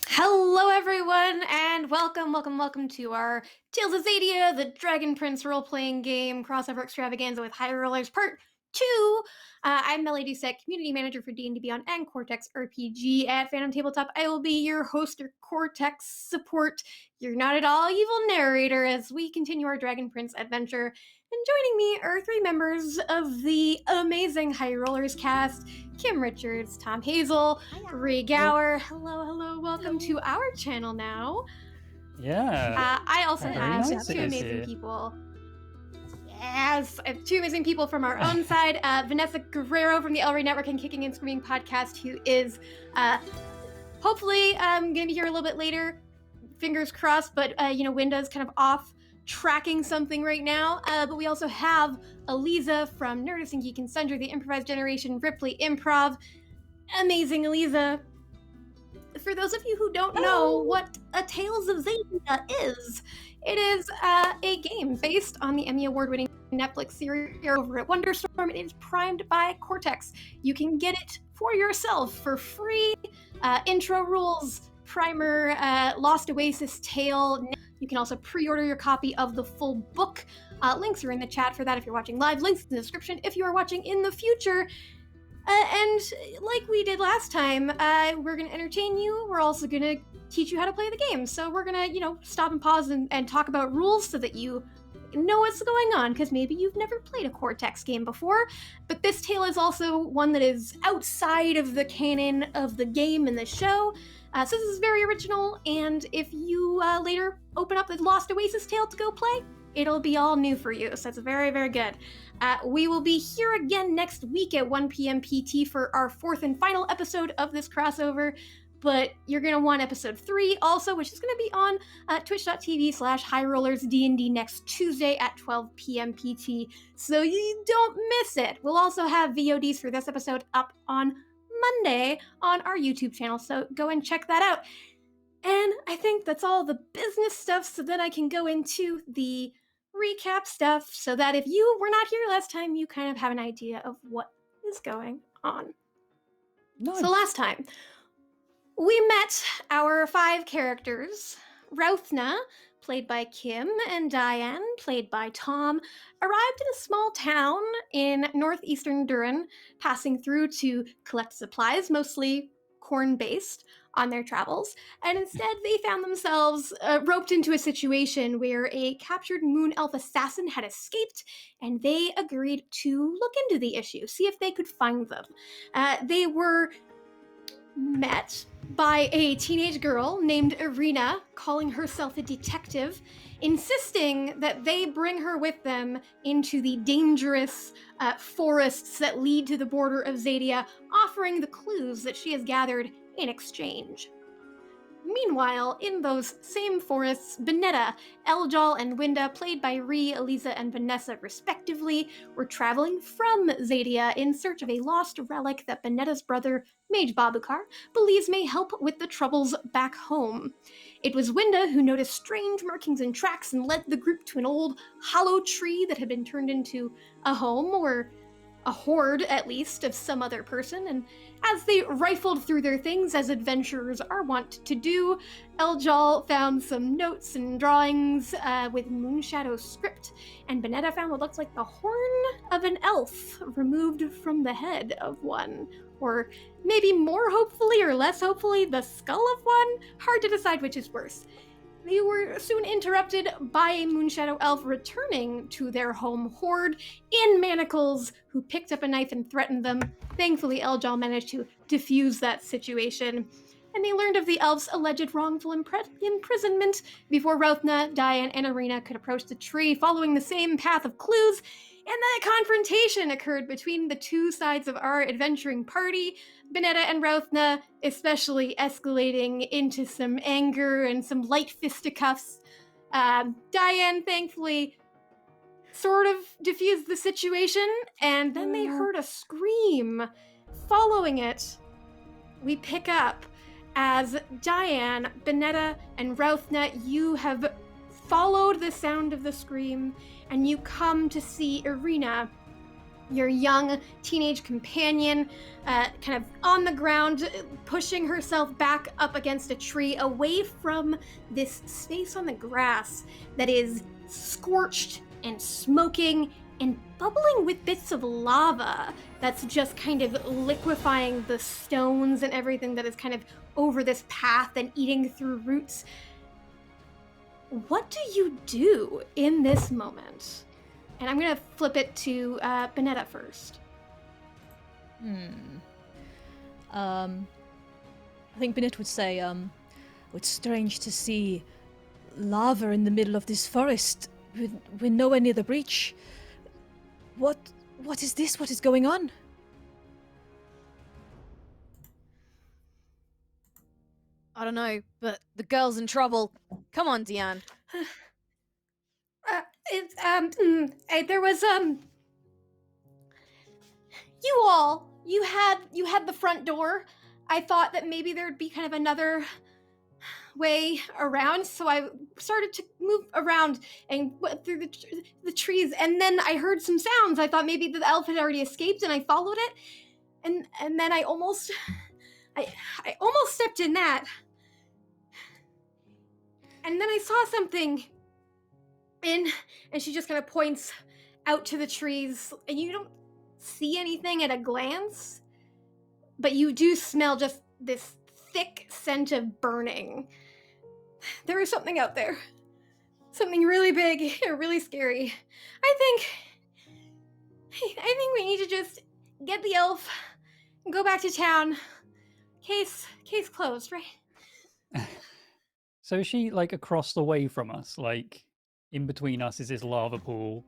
Hello everyone, and welcome to our Tales of Xadia, the Dragon Prince role-playing game crossover extravaganza with High Rollers Part 2. I'm Mellie, Doucette, Community Manager for D&D Beyond and Cortex RPG at Fandom Tabletop. I will be your host or Cortex support, your not at all evil narrator as we continue our Dragon Prince adventure. And joining me are three members of the amazing High Rollers cast: Kim Richards, Tom Hazel, Ree Gower. Hello, welcome to our channel now. Yeah. I also have nice two to amazing see. people. Yes, I have two amazing people from our own side. Vanessa Guerrero from the El Rey Network and Kicking and Screaming podcast, who is hopefully going to be here a little bit later. Fingers crossed, but Winda's kind of off tracking something right now. But we also have Aliza from Nerdist and Geek and Sundry, the Improvised Generation, Ripley Improv. Amazing Aliza. For those of you who don't know what a Tales of Xadia is, it is a game based on the Emmy Award-winning Netflix series over at Wonderstorm. It is primed by Cortex. You can get it for yourself for free. Intro rules, primer, Lost Oasis tale. You can also pre-order your copy of the full book. Links are in the chat for that if you're watching live. Links in the description if you are watching in the future. And like we did last time, we're going to entertain you. We're also going to teach you how to play the game. So we're going to, stop and pause and talk about rules so that you know what's going on, because maybe you've never played a Cortex game before. But this tale is also one that is outside of the canon of the game and the show. So this is very original, and if you later open up the Lost Oasis tale to go play, it'll be all new for you. So it's very, very good. We will be here again next week at 1 p.m. PT for our fourth and final episode of this crossover. But you're going to want episode 3 also, which is going to be on twitch.tv/HighRollersDND next Tuesday at 12 p.m. PT. So you don't miss it. We'll also have VODs for this episode up on Monday on our YouTube channel. So go and check that out. And I think that's all the business stuff, so then I can go into the recap stuff so that if you were not here last time, you kind of have an idea of what is going on. Nice. So last time, we met our 5 characters. Rothna, played by Kim, and Diane, played by Tom, arrived in a small town in northeastern Durin, passing through to collect supplies, mostly corn-based, on their travels, and instead they found themselves roped into a situation where a captured Moon Elf assassin had escaped, and they agreed to look into the issue, see if they could find them. They were met by a teenage girl named Irina, calling herself a detective, insisting that they bring her with them into the dangerous forests that lead to the border of Xadia, offering the clues that she has gathered in exchange. Meanwhile, in those same forests, Benetta, Eljal, and Winda, played by Ree, Aliza, and Vanessa respectively, were traveling from Xadia in search of a lost relic that Benetta's brother, Mage Babukar, believes may help with the troubles back home. It was Winda who noticed strange markings and tracks and led the group to an old hollow tree that had been turned into a home, or a hoard, at least, of some other person, and as they rifled through their things, as adventurers are wont to do, Eljal found some notes and drawings with Moonshadow script, and Benetta found what looked like the horn of an elf removed from the head of one. Or maybe more hopefully or less hopefully, the skull of one? Hard to decide which is worse. they were soon interrupted by a Moonshadow elf returning to their home horde in manacles, who picked up a knife and threatened them. Thankfully, Eljal managed to defuse that situation, and they learned of the elf's alleged wrongful imprisonment before Rothna, Diane, and Irina could approach the tree, following the same path of clues. And then a confrontation occurred between the two sides of our adventuring party, Vanessa and Rothna, especially escalating into some anger and some light fisticuffs. Diane, thankfully, sort of diffused the situation, and then they heard a scream. Following it, we pick up as Diane, Vanessa, and Rothna, you have followed the sound of the scream, and you come to see Irina, your young teenage companion, kind of on the ground, pushing herself back up against a tree, away from this space on the grass that is scorched and smoking and bubbling with bits of lava that's just kind of liquefying the stones and everything that is kind of over this path and eating through roots. What do you do in this moment? And I'm going to flip it to Vanessa first. I think Bennett would say, it's strange to see lava in the middle of this forest. We're nowhere near the breach. What is this? What is going on? I don't know, but the girl's in trouble. Come on, Diane. There was you had the front door. I thought that maybe there'd be kind of another way around, so I started to move around and went through the trees, and then I heard some sounds. I thought maybe the elf had already escaped, and I followed it, and then I almost stepped in that, and then I saw something. And she just kind of points out to the trees, and you don't see anything at a glance, but you do smell just this thick scent of burning. There is something out there. Something really big and really scary. I think we need to just get the elf and go back to town. Case closed, right? So is she like across the way from us? Like in between us is this lava pool?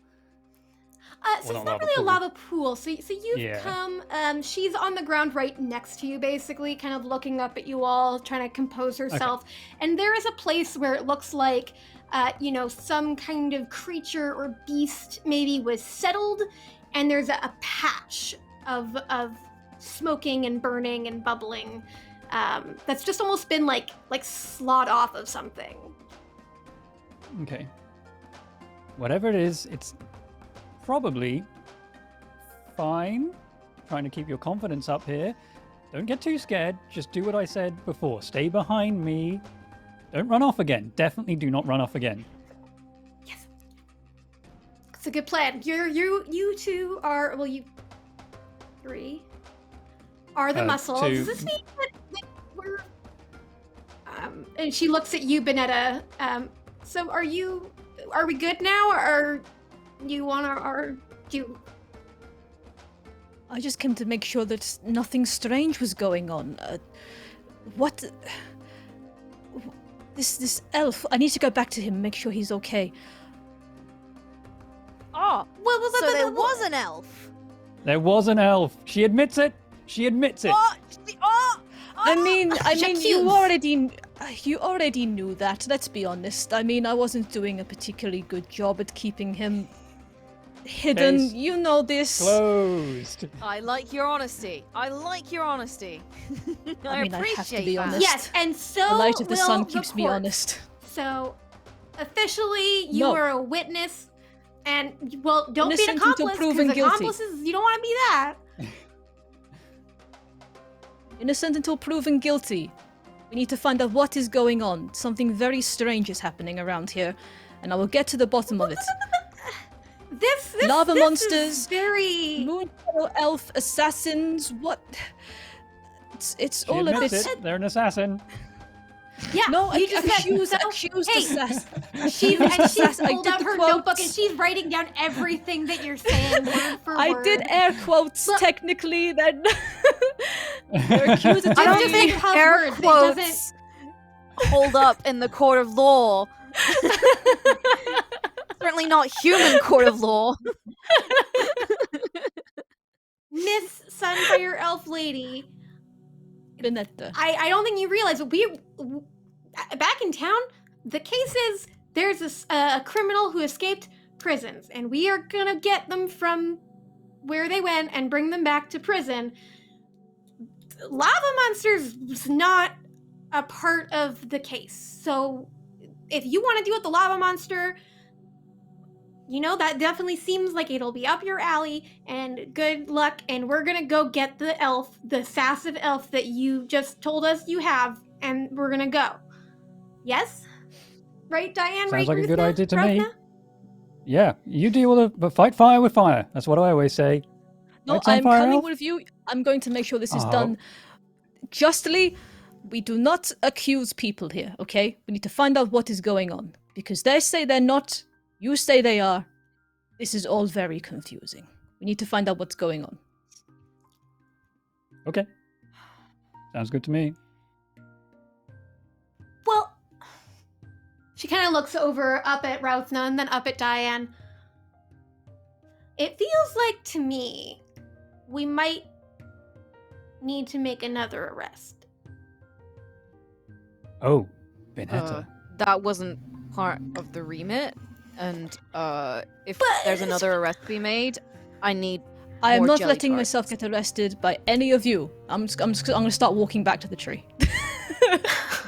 So it's not really a lava pool. So you've come. She's on the ground right next to you, basically, kind of looking up at you all, trying to compose herself. Okay. And there is a place where it looks like, some kind of creature or beast maybe was settled, and there's a patch of smoking and burning and bubbling that's just almost been like slawed off of something. Okay. Whatever it is, it's probably fine. Trying to keep your confidence up here. Don't get too scared. Just do what I said before. Stay behind me. Don't run off again. Definitely do not run off again. Yes. It's a good plan. You two are, well, you three are the muscles. Does this mean that we're... and she looks at you, Vanessa. So are we good now, or you want our do? I just came to make sure that nothing strange was going on. What? This elf. I need to go back to him, make sure he's okay. Oh, so there was an elf. There was an elf. She admits it. I mean, you already knew that. Let's be honest. I mean, I wasn't doing a particularly good job at keeping him hidden. Case you know this. Closed. I like your honesty. I appreciate I have to be that. honest. Yes, and so the light of the sun keeps report. me honest. So, officially, you are a witness, and don't be Innocent an accomplice, until proven because guilty. accomplices, you don't want to be that. Innocent until proven guilty. We need to find out what is going on. Something very strange is happening around here, and I will get to the bottom of it. This Lava this monsters, is very Moonshadow elf assassins. What? It's She all a admits bit. it. They're an assassin. Yeah, No, you just said accused, so. accused Hey, assassin. she's Assassin. I pulled did out the her quotes. notebook and she's writing down everything that you're saying word for I word. did air quotes Look- technically. Then you're accusative. I don't just think like puff air words, it doesn't- quotes hold up in the court of law. Certainly not human court of law. Miss Sunfire Elf Lady. Vanessa. I don't think you realize back in town, the case is there's a criminal who escaped prisons, and we are gonna get them from where they went and bring them back to prison. Lava monsters was not a part of the case, so if you want to deal with the lava monster, you know, that definitely seems like it'll be up your alley, and good luck, and we're gonna go get the elf, the sassive elf that you just told us you have, and we're gonna go. Yes? Right, Diane? Sounds right, like a good Ruthna? idea to me. Ruthna? Yeah, you deal with it, but fight fire with fire. That's what I always say. No, Right, I'm Sunfire coming Elf? with you. I'm going to make sure this is Oh. done justly. We do not accuse people here, okay? We need to find out what is going on. Because they say they're not, you say they are. This is all very confusing. We need to find out what's going on. Okay. Sounds good to me. Well, she kind of looks over up at Ruthna and then up at Diane. It feels like to me we might need to make another arrest. Oh, Vanessa. That wasn't part of the remit, and if But- there's another arrest to be made, I need. I am More not jelly letting cards. myself get arrested by any of you. I'm going to start walking back to the tree.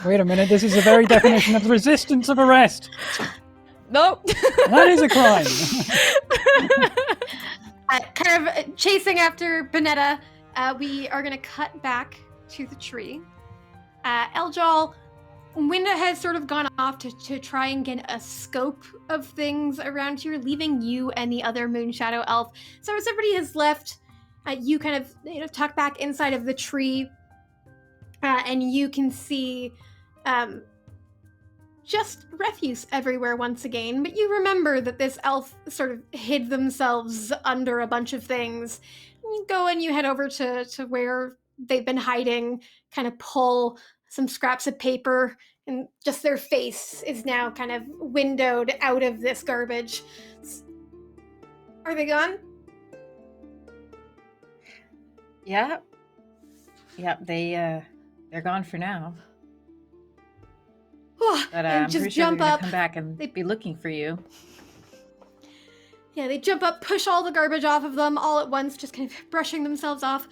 Wait a minute, this is the very definition of resistance of arrest. No. That is a crime. Kind of chasing after Bonetta, we are going to cut back to the tree. Eljal, Winda has sort of gone off to try and get a scope of things around here, leaving you and the other Moonshadow Elf. So as everybody has left, you kind of tuck back inside of the tree, and you can see just refuse everywhere once again. But you remember that this elf sort of hid themselves under a bunch of things. You go and you head over to where they've been hiding, kind of pull some scraps of paper, and just their face is now kind of windowed out of this garbage. Are they gone? Yeah. Yep, they're gone for now. But and I'm just pretty sure jump they're gonna up. come back and They- be looking for you. Yeah, they jump up, push all the garbage off of them all at once, just kind of brushing themselves off.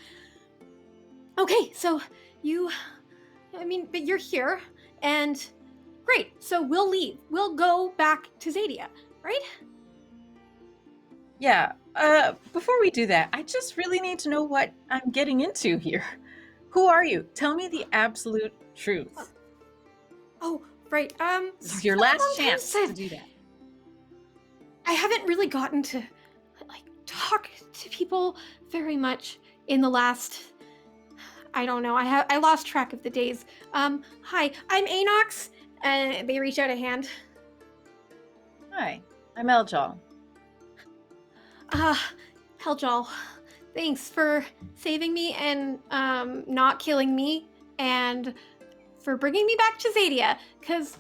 Okay, so but you're here, and great. So we'll leave. We'll go back to Xadia, right? Yeah. Before we do that, I just really need to know what I'm getting into here. Who are you? Tell me the absolute truth. Oh, right. This is your it's been a last long time chance to since do that. I haven't really gotten to talk to people very much in the last. I don't know. I lost track of the days. Hi, I'm Anox, and they reach out a hand. Hi, I'm Eljal. Heljal, thanks for saving me and not killing me, and for bringing me back to Xadia. Cause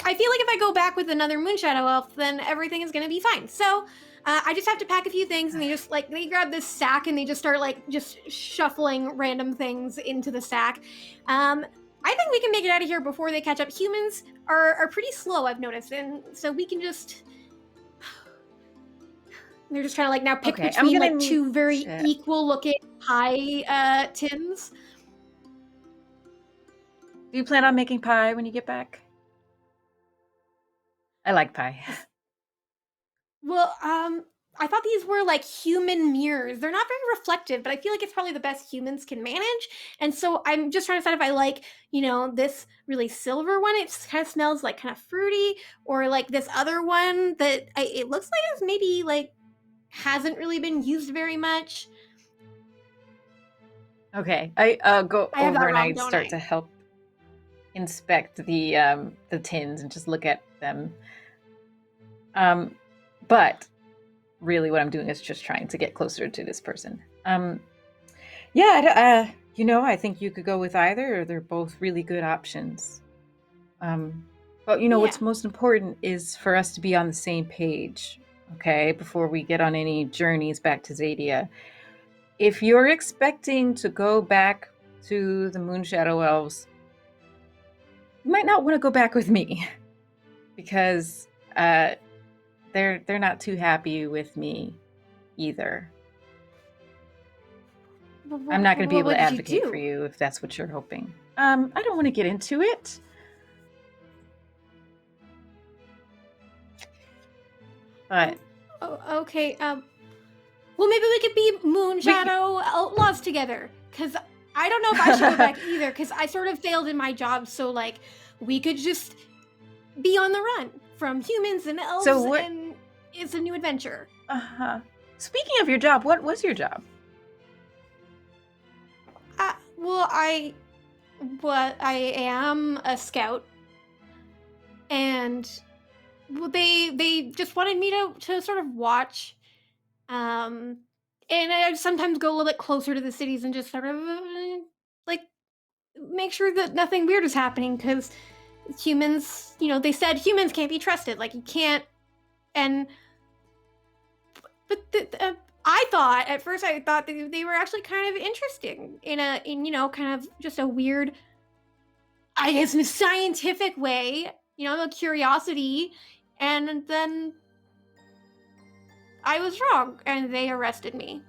I feel like if I go back with another Moonshadow Elf, then everything is gonna be fine. So. I just have to pack a few things, and they grab this sack and they just start just shuffling random things into the sack. I think we can make it out of here before they catch up. Humans are pretty slow, I've noticed, and so we can just. They're just trying to now pick Okay, I'm between gonna need two very to- equal-looking pie tins. Do you plan on making pie when you get back? I like pie. Well, I thought these were human mirrors. They're not very reflective, but I feel like it's probably the best humans can manage. And so I'm just trying to decide if I like, this really silver one. It kind of smells kind of fruity, or this other one that it looks like it's maybe hasn't really been used very much. Okay, I go I have that over and wrong, I don't start I? to help. inspect the tins and just look at them. But really, what I'm doing is just trying to get closer to this person. Yeah, I think you could go with either, or they're both really good options. But what's most important is for us to be on the same page, okay? Before we get on any journeys back to Xadia. If you're expecting to go back to the Moonshadow Elves, you might not want to go back with me, because they're not too happy with me either. I'm not going to be able to advocate for you if that's what you're hoping. I don't want to get into it. But okay. Well, maybe we could be Moonshadow outlaws together. Because I don't know if I should go back either. Because I sort of failed in my job. So, like, we could just be on the run from humans and elves. And it's a new adventure. Speaking of your job, what was your job? Well, I am a scout, and well, they just wanted me to sort of watch, and I sometimes go a little bit closer to the cities and just sort of like make sure that nothing weird is happening, because humans, they said humans can't be trusted, like you can't, but at first I thought that they were actually kind of interesting in kind of just a weird, I guess, in a scientific way, a curiosity, and then I was wrong and they arrested me.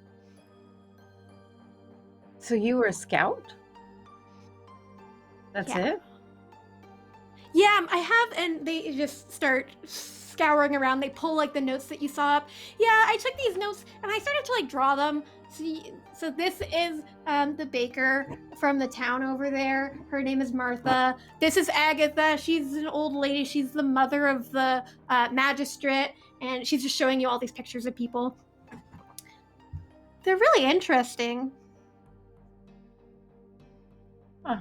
So you were a scout? That's it? Yeah, I have, and they just start scouring around. They pull like the notes that you saw up. Yeah, I took these notes and I started to like draw them. So this is the baker from the town over there. Her name is Martha. This is Agatha. She's an old lady. She's the mother of the magistrate, and she's just showing you all these pictures of people. They're really interesting. Huh.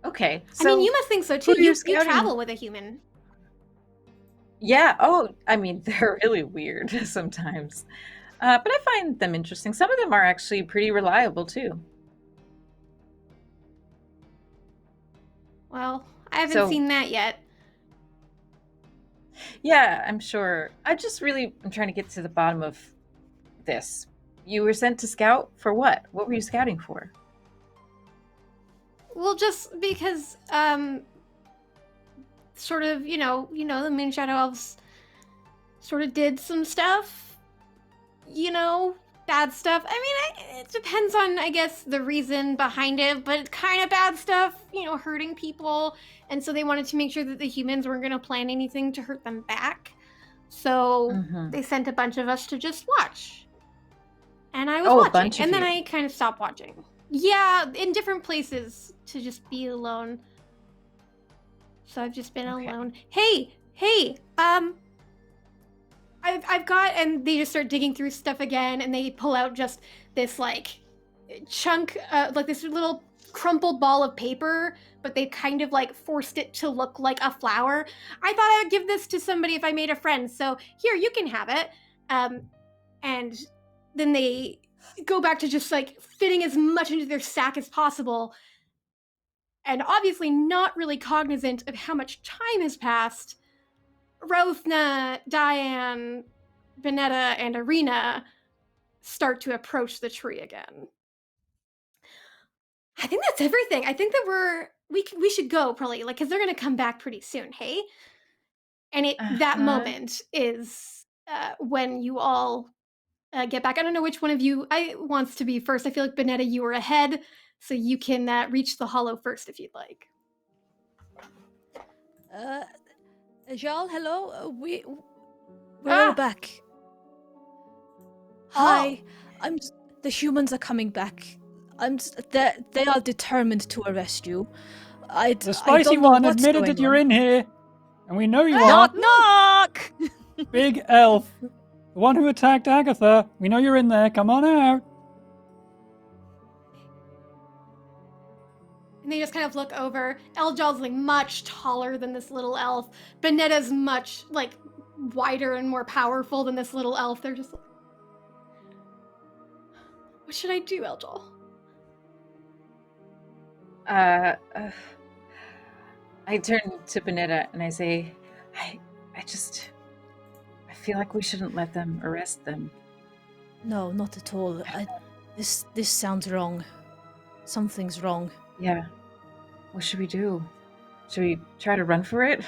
Okay. So I mean, you must think so too. You travel with a human. Yeah. Oh, I mean, they're really weird sometimes. But I find them interesting. Some of them are actually pretty reliable too. Well, I haven't seen that yet. Yeah, I'm sure. I'm trying to get to the bottom of this. You were sent to scout for what? What were you scouting for? Well, just because, sort of, the Moonshadow Elves sort of did some stuff, bad stuff. I mean, it depends on, I guess, the reason behind it, but it's kind of bad stuff, hurting people. And so they wanted to make sure that the humans weren't going to plan anything to hurt them back. So they sent a bunch of us to just watch. And I was watching. And then I kind of stopped watching. Yeah, in different places to just be alone. So I've just been alone. Hey, I've got, and they just start digging through stuff again, and they pull out just this like chunk, like this little crumpled ball of paper, but they kind of like forced it to look like a flower. I thought I would give this to somebody if I made a friend, so here, you can have it. And then they go back to just like fitting as much into their sack as possible, and obviously not really cognizant of how much time has passed. Rothna, Diane, Vanessa, and Arena start to approach the tree again. I think that's everything. I think that we should go probably, like, because they're gonna come back pretty soon. Hey, and that moment is when you all get back. I don't know which one of you wants to be first. I feel like Vanessa, you were ahead, so you can reach the hollow first if you'd like. Jal, hello. We're all back. Hi. The humans are coming back. They are determined to arrest you. The spicy one admitted that you're in here, and we know you are. Knock! Big elf. The one who attacked Agatha. We know you're in there. Come on out. And they just kind of look over. Eljald's like much taller than this little elf. Benetta's much like wider and more powerful than this little elf. They're just like, what should I do, Eljal? I turn to Benetta and I say, I feel like we shouldn't let them arrest them. No, not at all. This sounds wrong. Something's wrong. Yeah. What should we do? Should we try to run for it?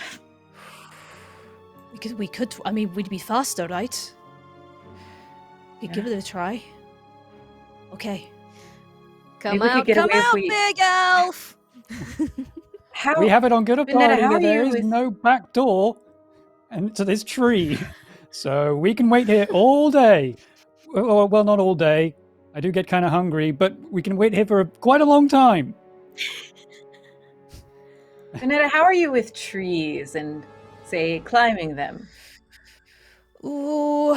We could. I mean, we'd be faster, right? We could give Yeah. it a try. Okay. Come Maybe we could out, get come away if out, we- big elf! How? We have it on good Vanessa, authority how that are there you is with- no back door and to this tree. So we can wait here all day. Well, not all day. I do get kind of hungry, but we can wait here for quite a long time. Benetta, how are you with trees and, say, climbing them? Ooh,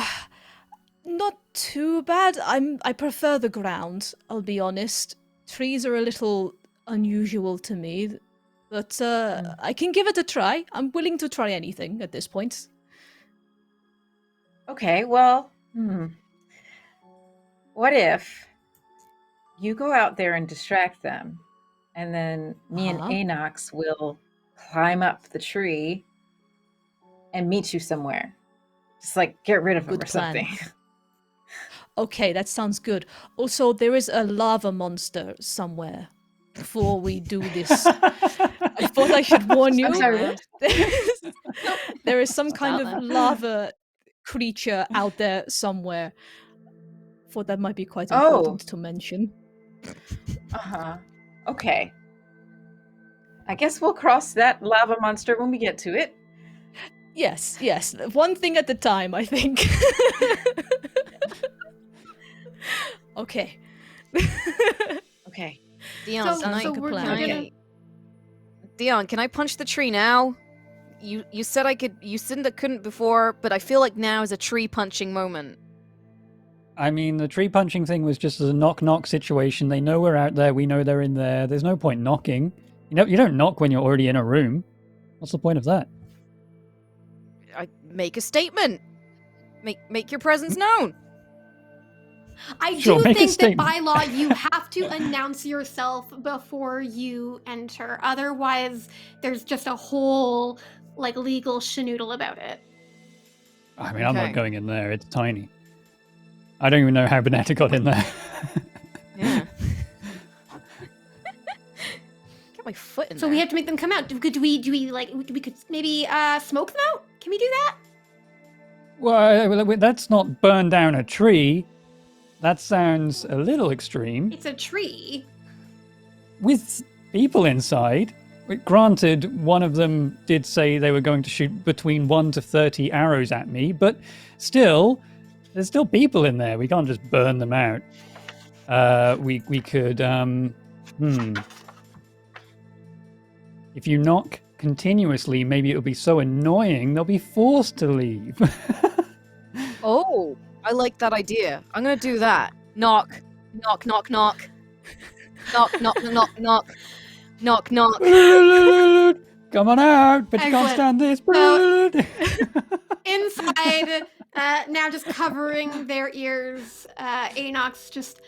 not too bad. I prefer the ground, I'll be honest. Trees are a little unusual to me, but I can give it a try. I'm willing to try anything at this point. Okay, well, what if you go out there and distract them, and then me and Anox will climb up the tree and meet you somewhere. Just like get rid of them Good or plan. something. Okay, that sounds good. Also, there is a lava monster somewhere before we do this. I thought I should warn you. I'm sorry, what? There is some kind of About that. lava creature out there somewhere. Thought that might be quite Oh. important to mention. Uh-huh. Okay. I guess we'll cross that lava monster when we get to it. Yes, one thing at a time, I think. Okay. Okay. Dion, So- can I, so we're can gonna- I- Dion, can I punch the tree now? You said I could. You said I couldn't before, but I feel like now is a tree punching moment. I mean, the tree punching thing was just a knock-knock situation. They know we're out there. We know they're in there. There's no point knocking. You don't knock when you're already in a room. What's the point of that? I make a statement. Make your presence known. I Sure, do make a think that statement. by law you have to announce yourself before you enter. Otherwise, there's just a whole like legal schnoodle about it. I mean, I'm Okay. not going in there. It's tiny. I don't even know how Benetta got in there. Yeah. Get my foot in So there. we have to make them come out. Do we like we could maybe smoke them out? Can we do that? Well, that's not burn down a tree. That sounds a little extreme. It's a tree. With people inside, granted, one of them did say they were going to shoot between 1 to 30 arrows at me, but still, there's still people in there. We can't just burn them out. We could, If you knock continuously, maybe it'll be so annoying they'll be forced to leave. Oh, I like that idea. I'm gonna do that. Knock, knock, knock, knock, knock, knock, knock, knock, knock, knock. Come on out, but you Excellent. can't stand this. Inside, now just covering their ears, Anox just,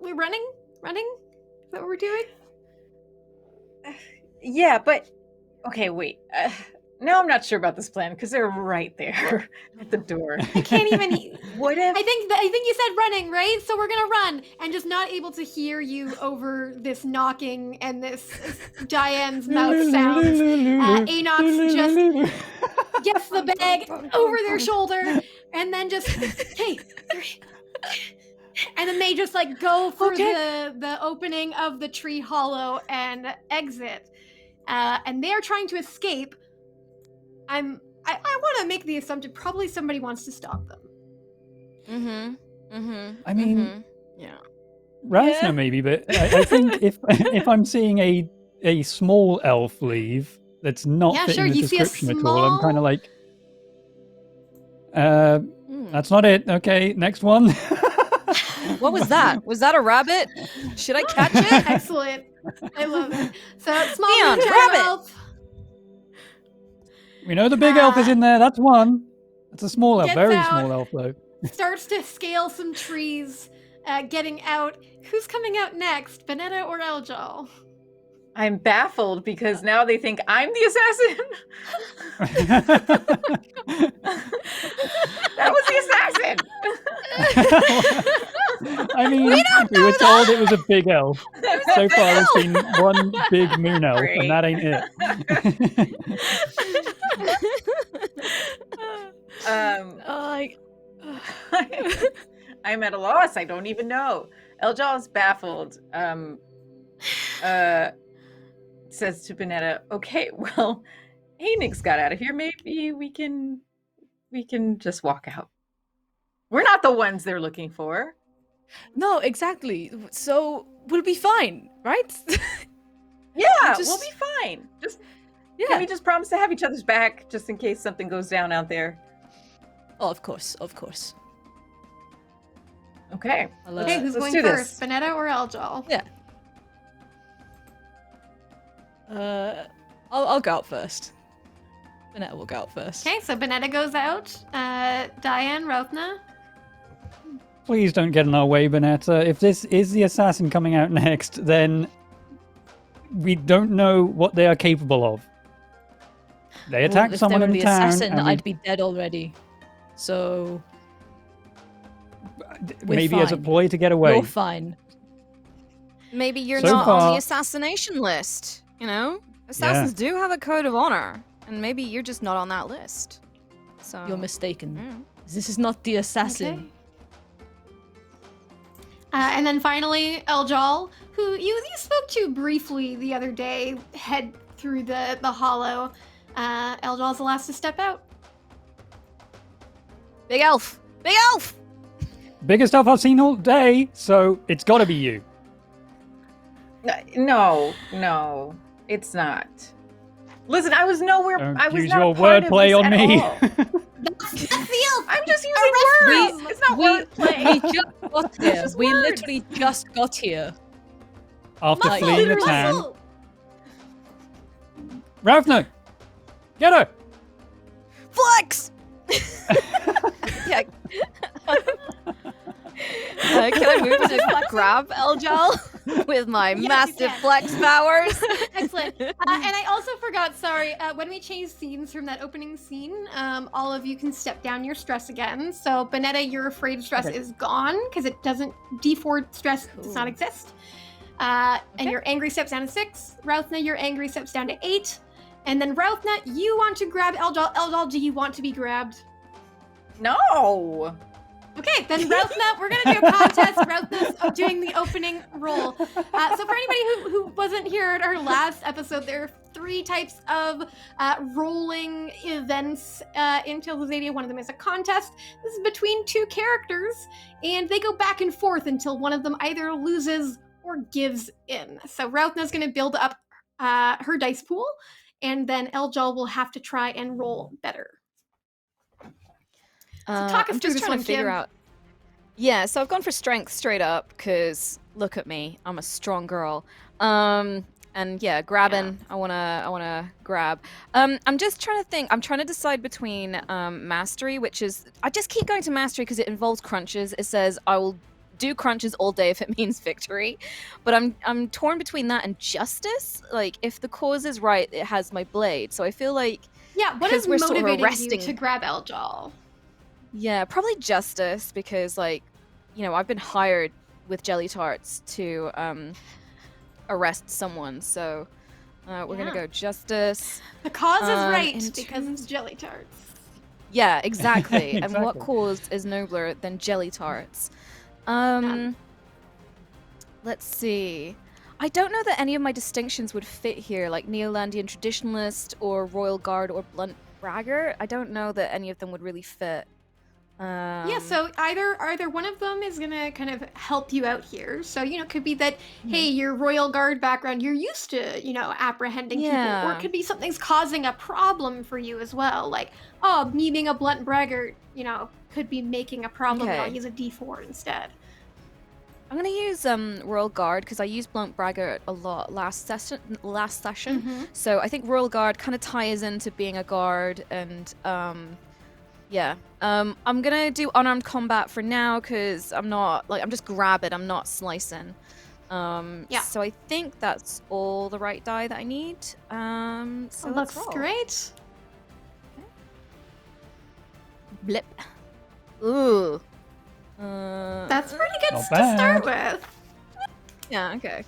we're running? Is that what we're doing? Yeah, but okay, wait. Now I'm not sure about this plan because they're right there at the door. I can't even. What if? I think you said running, right? So we're gonna run and just not able to hear you over this knocking and this Diane's mouth sounds. Anox just gets the bag over their shoulder and then just hey, and then they just like go for the opening of the tree hollow and exit. And they're trying to escape. I want to make the assumption probably somebody wants to stop them. I mean, yeah. Razna maybe, but I think if I'm seeing a small elf leave that's not Yeah, fitting sure, the you see a description at all, I'm kind of small- like, that's not it. Okay, next one. What was that? Was that a rabbit? Should I catch it? Excellent. I love it. So small Leon, moon grab it. elf We know the big elf is in there. That's one. That's a small elf. Gets Very out. small elf, though. starts to scale some trees, getting out. Who's coming out next, Vanessa or Eljal? I'm baffled because now they think I'm the assassin. That was the assassin. I mean, we were told it was a big elf. So far, there's been one big moon elf, and that ain't it. I'm at a loss. I don't even know. Eljal is baffled. Says to Vanessa, "Okay, well, Enix got out of here. Maybe we can just walk out. We're not the ones they're looking for." No, exactly. So we'll be fine, right? Yeah, Just- we'll be fine. Just Yeah. can we just promise to have each other's back just in case something goes down out there? Oh, of course. Okay. Okay, who's let's going do first, this. Vanessa or Eljal? Yeah. I'll go out first. Vanessa will go out first. Okay, so Vanessa goes out. Diane, Rothna. Please don't get in our way, Vanessa. If this is the assassin coming out next, then we don't know what they are capable of. They attacked Well, someone if in they were town. the assassin, and we- I'd be dead already. So maybe as a fine. ploy to get away. you're fine. Maybe you're So not on far- the assassination list, you know? Assassins do have a code of honor, and maybe you're just not on that list. So You're mistaken. Mm. This is not the assassin. Okay. And then finally, Eljal, who you spoke to briefly the other day, head through the hollow. Eljal's the last to step out. Big elf! Big elf! Biggest elf I've seen all day, so it's got to be you. No, it's not. Listen, I was nowhere. Don't I was use not your a part of wordplay this on at me. all. That's the elf! I'm just using words. It's not We wordplay. just got here. just We words. literally just got here. After Muscle, fleeing the Muscle! town. Ravno! Get her! Flex! Yeah. Can I move to grab Eljal with my Yes, you massive can. flex powers? Excellent. And I also forgot, sorry, when we changed scenes from that opening scene, all of you can step down your stress again. So, Vanessa, your afraid stress Okay. is gone because it doesn't, D4 stress does not exist. And your angry steps down to 6. Rothna, your angry steps down to 8. And then Rothna, you want to grab Eljal. Eljal, do you want to be grabbed? No. Okay, then Rothna, we're gonna do a contest. Rothna's doing the opening roll. So for anybody who wasn't here at our last episode, there are 3 types of rolling events in Tales of Xadia. One of them is a contest. This is between 2 characters, and they go back and forth until one of them either loses or gives in. So Rothna's gonna build up her dice pool, and then Eljal will have to try and roll better. talk us I'm through just this trying one, to figure Kim. out. Yeah, so I've gone for strength straight up because look at me, I'm a strong girl. And yeah, grabbing. I wanna grab. I'm just trying to think. I'm trying to decide between mastery, which is I just keep going to mastery because it involves crunches. It says I will do crunches all day if it means victory, but I'm torn between that and justice. Like if the cause is right, it has my blade. So I feel like Yeah, what is Because we're sort of motivating arresting- you to grab Eljal? yeah, probably justice because like I've been hired with jelly tarts to arrest someone. So we're gonna Yeah. go justice. The cause is right in because terms- it's jelly tarts. Yeah, exactly. And what Exactly. cause is nobler than jelly tarts? Let's see. I don't know that any of my distinctions would fit here, like Neolandian traditionalist or royal guard or blunt bragger. I don't know that any of them would really fit. Yeah, so either one of them is gonna kind of help you out here. So it could be that hey, your royal guard background, you're used to apprehending people, or Yeah. it could be something's causing a problem for you as well. Like me being a blunt braggart, could be making a problem. And I'll Okay. use a D4 instead. I'm gonna use Royal Guard because I used Blunt Braggart a lot last session. So I think Royal Guard kind of ties into being a guard, and yeah. I'm gonna do unarmed combat for now because I'm just grabbing. I'm not slicing. Yeah. So I think that's all the right die that I need. So let's Looks roll. great. Blip. Ooh. That's pretty good Not to bad. start with. Yeah. Okay.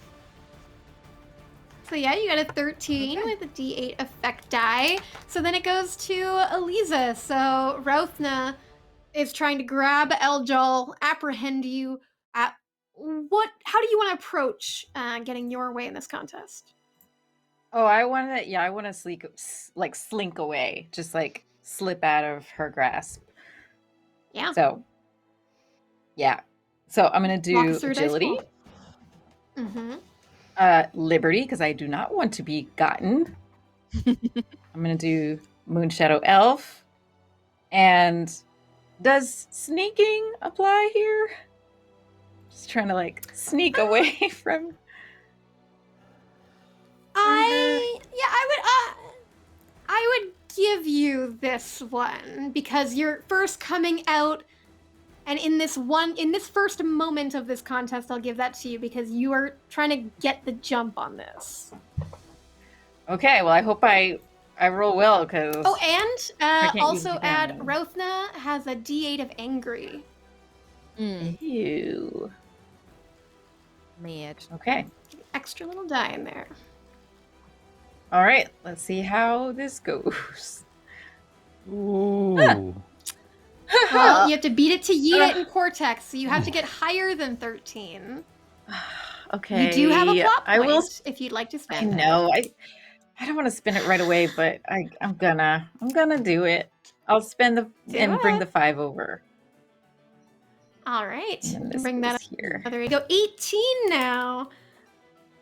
So yeah, you got a 13 with a D8 effect die. So then it goes to Aliza. So Rothna is trying to grab Eljal, apprehend you. How do you want to approach getting your way in this contest? Oh, I want to slink away, just like slip out of her grasp. Yeah. So, yeah. So I'm gonna Walk do us through dice agility, roll. Mm-hmm. liberty, because I do not want to be gotten. I'm gonna do Moonshadow Elf, and does sneaking apply here? Just trying to like sneak away from. I would give you this one because you're first coming out, and in this first moment of this contest, I'll give that to you because you are trying to get the jump on this. Okay, well I hope I roll well because. Oh, and use also it add again. Rothna has a D8 of angry. Ew. Mad. Okay. Extra little die in there. All right. Let's see how this goes. Ooh. Well, you have to beat it to yeet it in Cortex, so you have to get higher than 13. Okay. You do have a plot point I will. if you'd like to I spend it. know. I don't want to spin it right away, but I'm gonna do it. I'll spend bring it. the 5 over. All right. And this Bring that up. goes here. There you go. 18 now.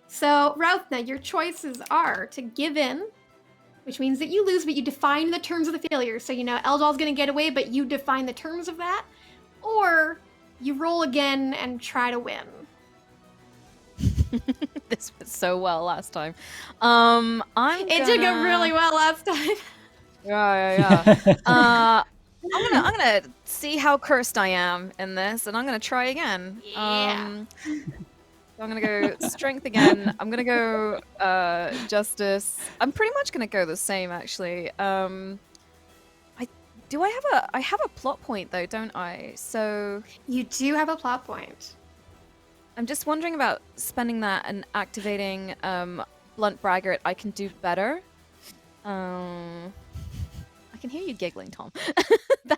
So, Rothna, your choices are to give in, which means that you lose, but you define the terms of the failure. So, Eldal's going to get away, but you define the terms of that. Or you roll again and try to win. This went so well last time. It did go really well last time. Yeah. I'm gonna see how cursed I am in this, and I'm gonna try again. Yeah. So I'm gonna go strength again. I'm gonna go justice. I'm pretty much gonna go the same actually. I have a plot point though, don't I? So You do have a plot point. I'm just wondering about spending that and activating Blunt Braggart. I can do better. I can hear you giggling, Tom.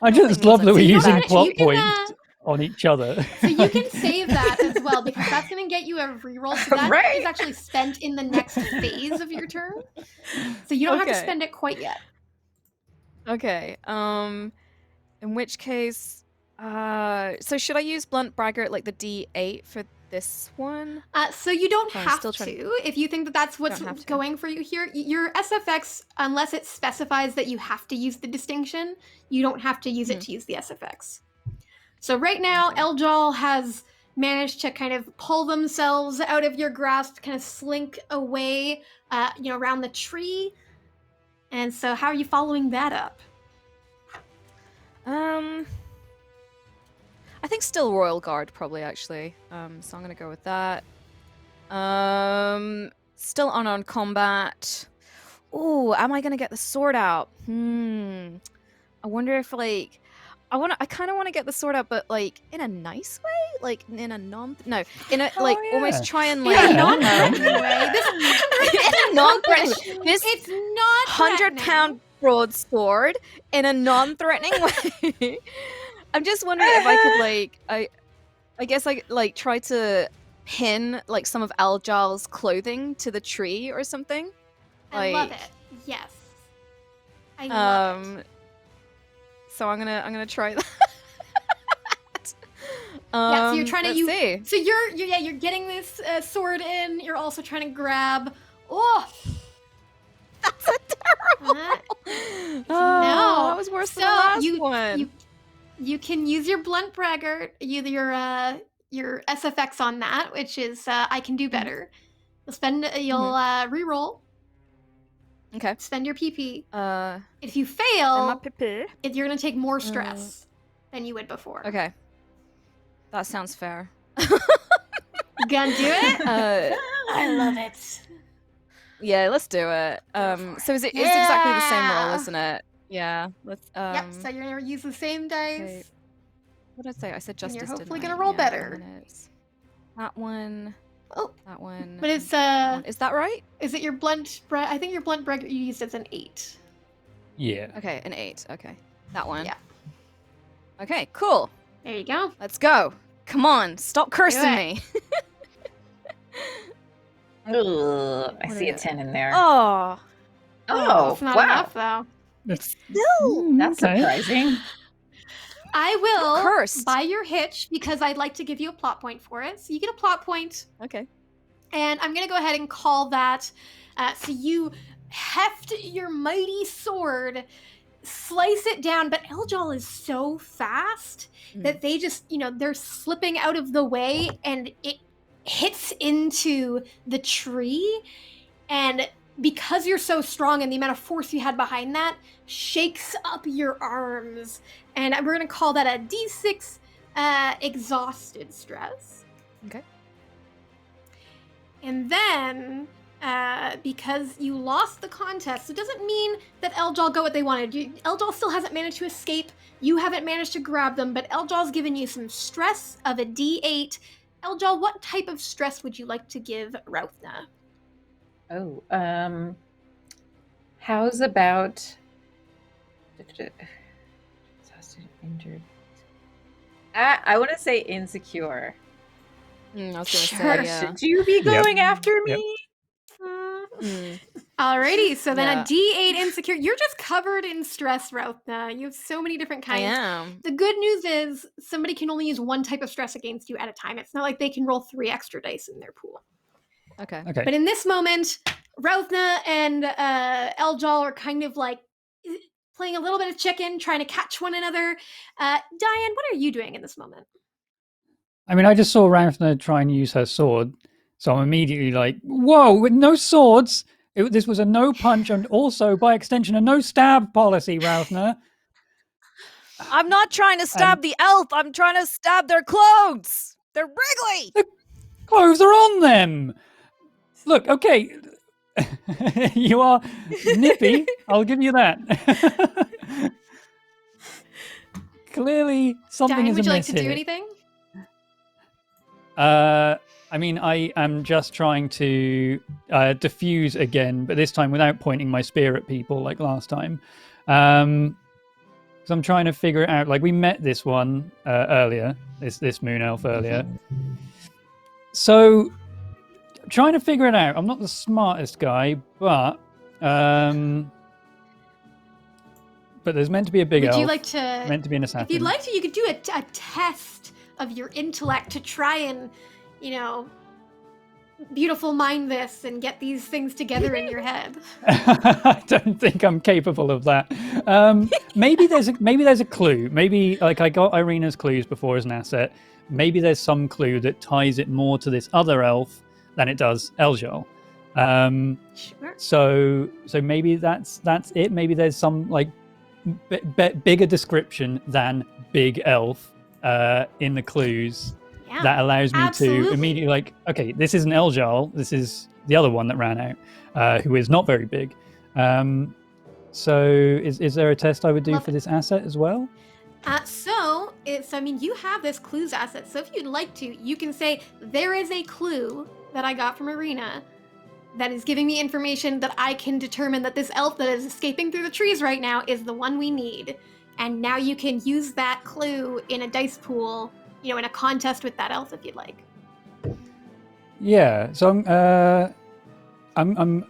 I just love that we're using You can, plot points on each other. So you can save that as well, because that's going to get you a reroll. So that Right. is actually spent in the next phase of your turn. So you don't have to spend it quite yet. Okay. In which case, so should I use Blunt Braggart like the D8 for this one? So you don't I'm have still to. trying If you think that that's what's Don't have to. going for you here, your SFX, unless it specifies that you have to use the distinction, you don't have to use it to use the SFX. So right now, Eljal has managed to kind of pull themselves out of your grasp, kind of slink away, around the tree. And so how are you following that up? I think still Royal Guard probably actually. So I'm gonna go with that. Still unarmed combat. Ooh, am I gonna get the sword out? I wonder if I kind of want to get the sword out, but like in a nice way, like in a almost try and like In a non-threatening way. in a non-threatening. This It's not 100-pound broadsword in a non-threatening way. I'm just wondering if I could I guess I like try to pin like some of Aljal's clothing to the tree or something. I love it. Yes. I love it. So I'm gonna try that. So you're trying to see. So you're getting this sword in. You're also trying to grab. Oh, That's a terrible. No. That was worse than So the last one. You can use your blunt braggart, your your SFX on that, which is I can do better. You'll re-roll. Okay. Spend your PP. If you Am I fail, PP? you're gonna take more stress than you would before. Okay. That sounds fair. Gonna do it? I love it. Yeah, let's do it. So it's exactly the same roll, isn't it? Yeah. Let's. Yep. So you're gonna use the same dice. Okay. What did I say? I said justice. And you're hopefully didn't I? gonna roll Yeah, better. and then it's that one. Oh, that one. but it's that one. Is that right? Is it your blunt? I think your blunt bread you used as an 8. Yeah. Okay, an 8. Okay, that one. Yeah. Okay, cool. There you go. Let's go. Come on, stop cursing me. Ugh, I see a 10 in there. Oh. It's not enough though. That's That's surprising. I will Cursed. buy your hitch because I'd like to give you a plot point for it. So you get a plot point, Okay. and I'm gonna go ahead and call that. So you heft your mighty sword, slice it down, but Eljal is so fast that they just, they're slipping out of the way, and it hits into the tree, and because you're so strong and the amount of force you had behind that shakes up your arms. And we're going to call that a D6 exhausted stress. Okay. And then, because you lost the contest, it doesn't mean that Eljal got what they wanted. Eljal still hasn't managed to escape. You haven't managed to grab them, but Eljal's given you some stress of a D8. Eljal, what type of stress would you like to give Rothna? Oh, how's about exhausted, injured? I want to say insecure. I was gonna Sure. say, yeah. Should you be going after me? Alrighty, so then Yeah. a D8 insecure. You're just covered in stress, Rothna. You have so many different I kinds. am. The good news is somebody can only use one type of stress against you at a time. It's not like they can roll 3 extra dice in their pool. Okay. Okay. But in this moment, Rothna and Eljal are kind of like playing a little bit of chicken, trying to catch one another. Diane, what are you doing in this moment? I mean, I just saw Ravna try and use her sword, so I'm immediately like, whoa, with no swords? This was a no punch and also, by extension, a no stab policy, Ravna. I'm not trying to stab the elf. I'm trying to stab their clothes. They're wriggly. The clothes are on them. Look, okay, you are nippy. I'll give you that. Clearly, something Diane, is would you like amiss to do here. anything? I mean, I am just trying to diffuse again, but this time without pointing my spear at people like last time. Because I'm trying to figure it out. Like, we met this one earlier, this moon elf earlier. So, trying to figure it out. I'm not the smartest guy, but there's meant to be a big elf. Would you like to? Meant to be an assassin. If you'd like to, you could do a test of your intellect to try and, beautiful mind this and get these things together in your head. I don't think I'm capable of that. Maybe there's a clue. Maybe like I got Irina's clues before as an asset. Maybe there's some clue that ties it more to this other elf than it does Eljal. Sure. So maybe that's it. Maybe there's some like bigger description than big elf in the clues. Yeah. That allows me Absolutely. to immediately like, okay, this isn't Eljal. This is the other one that ran out, who is not very big. So is there a test I would do for this asset as well? You have this clues asset. So if you'd like to, you can say, there is a clue that I got from Irina that is giving me information that I can determine that this elf that is escaping through the trees right now is the one we need. And now you can use that clue in a dice pool, in a contest with that elf if you'd like. Yeah. So I'm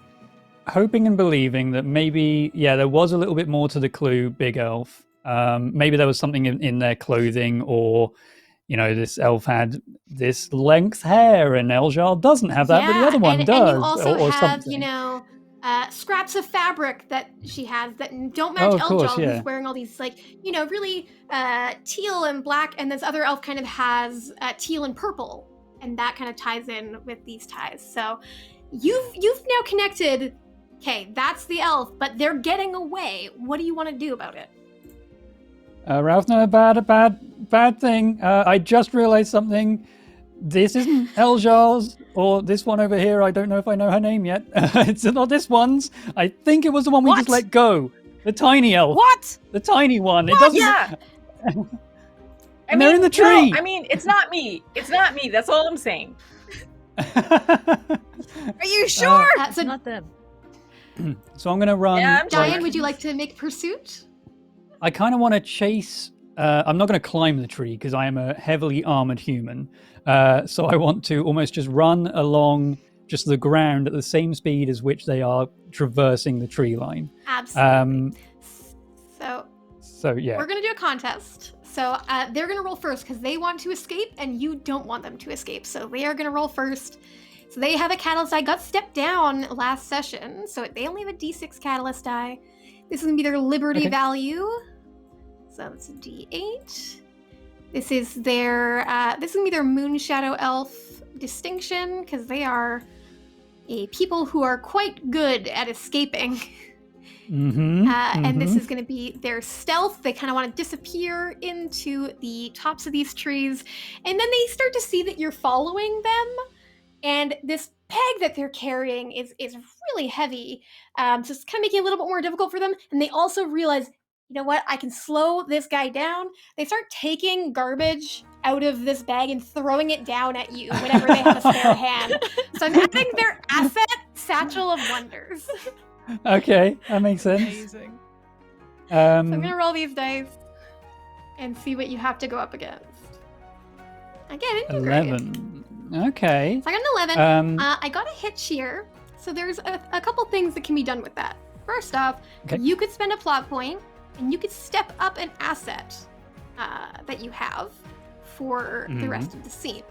hoping and believing that maybe, there was a little bit more to the clue, big elf. Maybe there was something in their clothing, or this elf had this length hair and Eljal doesn't have that, but the other one and does. you also or have, something. scraps of fabric that she has that don't match of course, Eljal, yeah. who's wearing all these, like, really teal and black, and this other elf kind of has teal and purple, and that kind of ties in with these ties. So you've now connected. Okay, that's the elf, but they're getting away. What do you want to do about it? Ralph, no, bad thing. I just realized something. This isn't Eljal's, or this one over here. I don't know if I know her name yet. It's not this one's. I think it was the one we just let go. The tiny elf. What? The tiny one. What? It doesn't. Yeah. And they're in the tree. No, I mean, it's not me. It's not me. That's all I'm saying. Are you sure? It's not them. So I'm going to run. Yeah, I'm Diane, would you like to make pursuit? I kind of want to chase. I'm not going to climb the tree because I am a heavily armored human. So I want to almost just run along just the ground at the same speed as which they are traversing the tree line. Absolutely. So yeah. We're going to do a contest. So they're going to roll first because they want to escape and you don't want them to escape. So they are going to roll first. So they have a catalyst die. Got stepped down last session. So they only have a D6 catalyst die. This is going to be their liberty value. So it's a D8. This is their this is going to be their Moon Shadow Elf distinction because they are a people who are quite good at escaping. And this is going to be their stealth. They kind of want to disappear into the tops of these trees. And then they start to see that you're following them. And this peg that they're carrying is really heavy. So it's kind of making it a little bit more difficult for them. And they also realize, you know what, I can slow this guy down. They start taking garbage out of this bag and throwing it down at you whenever they have a spare hand. So I'm adding their asset satchel of wonders. Okay, that makes sense. Amazing. So I'm going to roll these dice and see what you have to go up against. Again, 11. Okay. So I got an 11. I got a hitch here. So there's a couple things that can be done with that. First off, you could spend a plot point and you could step up an asset that you have for the rest of the scene.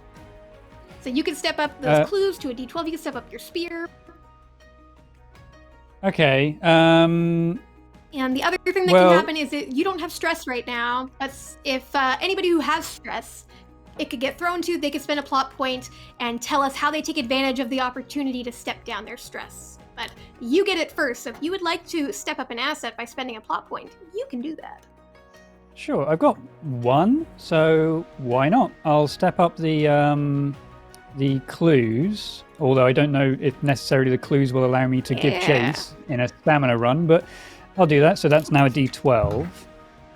So you can step up those clues to a D12. You can step up your spear. Okay. And the other thing that can happen is that you don't have stress right now. But if anybody who has stress, it could get thrown to, they could spend a plot point and tell us how they take advantage of the opportunity to step down their stress. But you get it first. So if you would like to step up an asset by spending a plot point, you can do that. Sure, I've got one, so why not? I'll step up the clues, although I don't know if necessarily the clues will allow me to give chase in a stamina run, but I'll do that. So that's now a D12.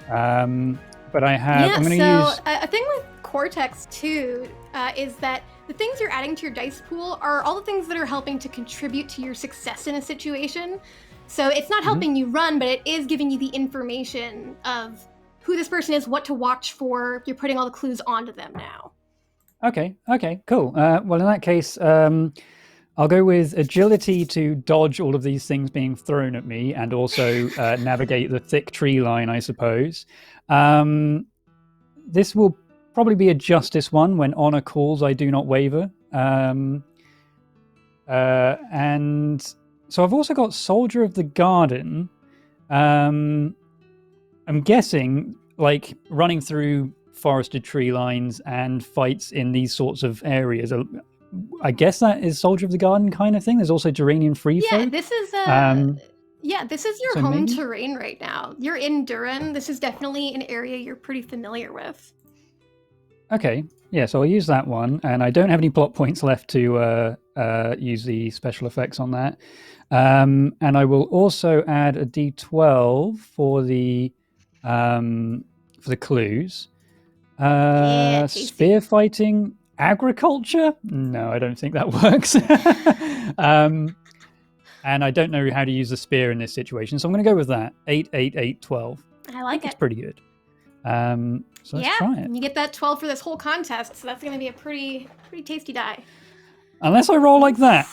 But I have. I'm going to use a thing with Cortex too is that the things you're adding to your dice pool are all the things that are helping to contribute to your success in a situation. So it's not helping you run, but it is giving you the information of who this person is, what to watch for. You're putting all the clues onto them now. Okay, cool. Well, in that case, I'll go with agility to dodge all of these things being thrown at me and also navigate the thick tree line, I suppose. This will probably be a justice one. When honor calls, I do not waver. And so I've also got Soldier of the Garden. I'm guessing, like, running through forested tree lines and fights in these sorts of areas. I guess that is Soldier of the Garden kind of thing. There's also Duranian Free Folk. Yeah, this is your home terrain right now. You're in Duran. This is definitely an area you're pretty familiar with. Okay, yeah, so I'll use that one, and I don't have any plot points left to use the special effects on that. And I will also add a D12 for the clues. Spear fighting, agriculture? No, I don't think that works. And I don't know how to use the spear in this situation, so I'm going to go with that. 8, 8, 8, 12. I like it. It's pretty good. So let's try it. And you get that 12 for this whole contest, so that's going to be a pretty tasty die. Unless I roll like that.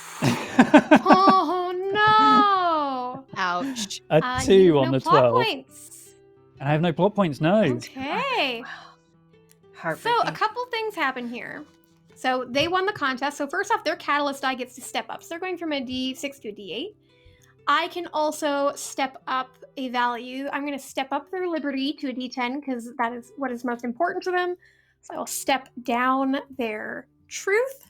Oh no! Ouch. A 2 on the 12. Points. And I have no plot points, no. Okay. So a couple things happen here. So they won the contest. So first off, their catalyst die gets to step up. So they're going from a D6 to a D8. I can also step up a value. I'm going to step up their liberty to a D10 because that is what is most important to them. So I'll step down their truth.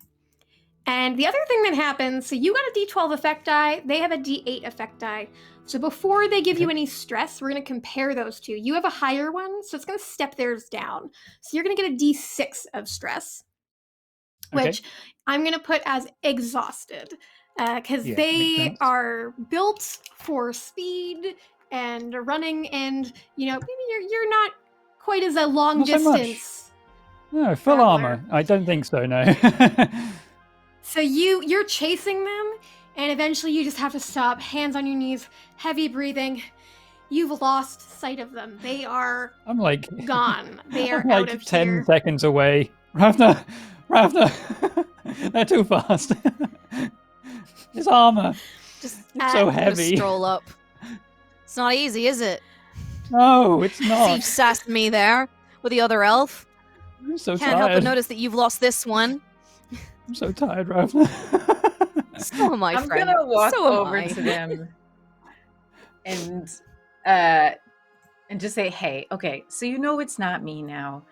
And the other thing that happens, so you got a D12 effect die, they have a D8 effect die. So before they give you any stress, we're going to compare those two. You have a higher one, so it's going to step theirs down. So you're going to get a D6 of stress, which I'm going to put as exhausted because they are built for speed and running, and maybe you're not quite as a long distance. No, full armor. I don't think so. No. So you're chasing them, and eventually you just have to stop, hands on your knees, heavy breathing. You've lost sight of them. They are gone. They are out of 10 here. seconds away. Ravna! They're too fast. His armor. Just so heavy. Stroll up. It's not easy, is it? No, it's not. You've sassed me there with the other elf. I'm so Can't tired. help but notice that you've lost this one. I'm so tired, Ravna. So am I, friend. I'm gonna walk so over to them and just say, "Hey, okay, so it's not me now.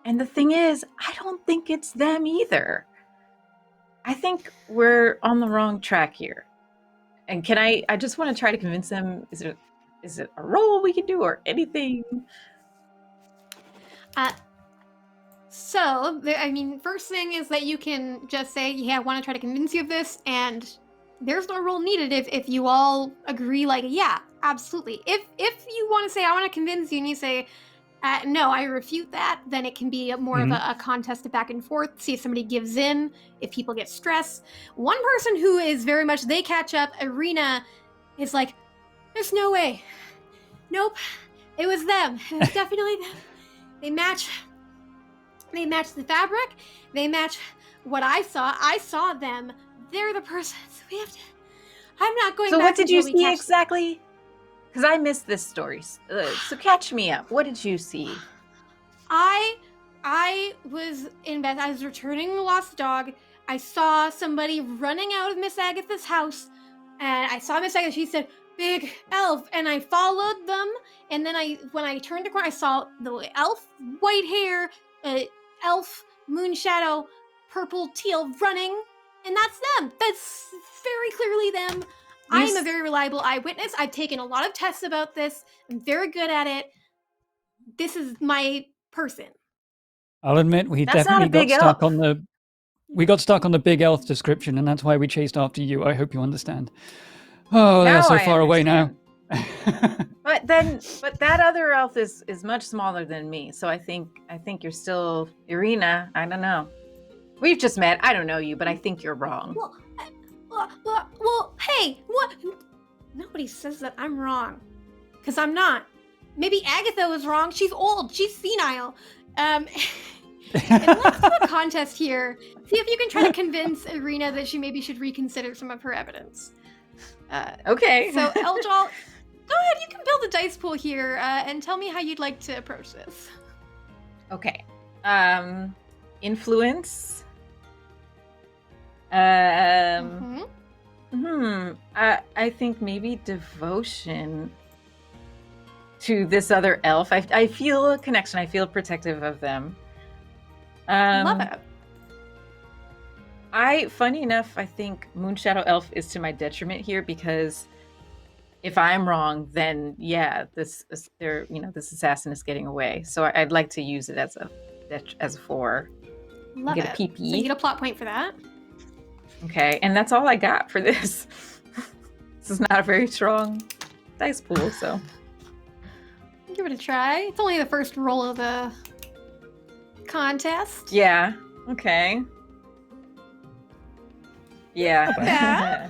And the thing is, I don't think it's them either. I think we're on the wrong track here. And can I just want to try to convince them, is it a roll we can do or anything?" So, first thing is that you can just say, yeah, I want to try to convince you of this, and there's no roll needed if you all agree, yeah, absolutely. If you want to say, I want to convince you, and you say, no, I refute that, then it can be more of a contest of back and forth, see if somebody gives in, if people get stressed. One person who is very much, they catch up, Irina, is like, there's no way. Nope, it was them. It was definitely them. They match the fabric. They match what I saw. I saw them. They're the persons. We have to. I'm not going. So back what did you until we see catch exactly? Because I missed this story. So catch me up. What did you see? I was in bed. I was returning the lost dog. I saw somebody running out of Miss Agatha's house, and I saw Miss Agatha. She said, "Big elf," and I followed them. And then when I turned the corner, I saw the elf, white hair, elf, moon shadow, purple teal running, and that's them. That's very clearly them. I'm a very reliable eyewitness. I've taken a lot of tests about this. I'm very good at it. This is my person. I'll admit we That's definitely not a big got stuck elf. we got stuck on the big elf description, and that's why we chased after you. I hope you understand. Oh, they are so far away now. But that other elf is much smaller than me, so I think you're still Irina. I don't know. We've just met. I don't know you, but I think you're wrong. Well, hey, what? Nobody says that I'm wrong, because I'm not. Maybe Agatha was wrong. She's old. She's senile. And let's do a contest here. See if you can try to convince Irina that she maybe should reconsider some of her evidence. Okay. So, Eljal, go ahead. You can build a dice pool here and tell me how you'd like to approach this. Okay. Influence. I think maybe devotion to this other elf. I feel a connection. I feel protective of them. Love it. Funny enough, I think Moonshadow Elf is to my detriment here, because if I'm wrong, then this assassin is getting away. So I'd like to use it as a 4. Love get it. a PP. So you get a plot point for that. Okay, and that's all I got for this. This is not a very strong dice pool, so Give it a try. It's only the first roll of the contest. yeah. Okay. Yeah.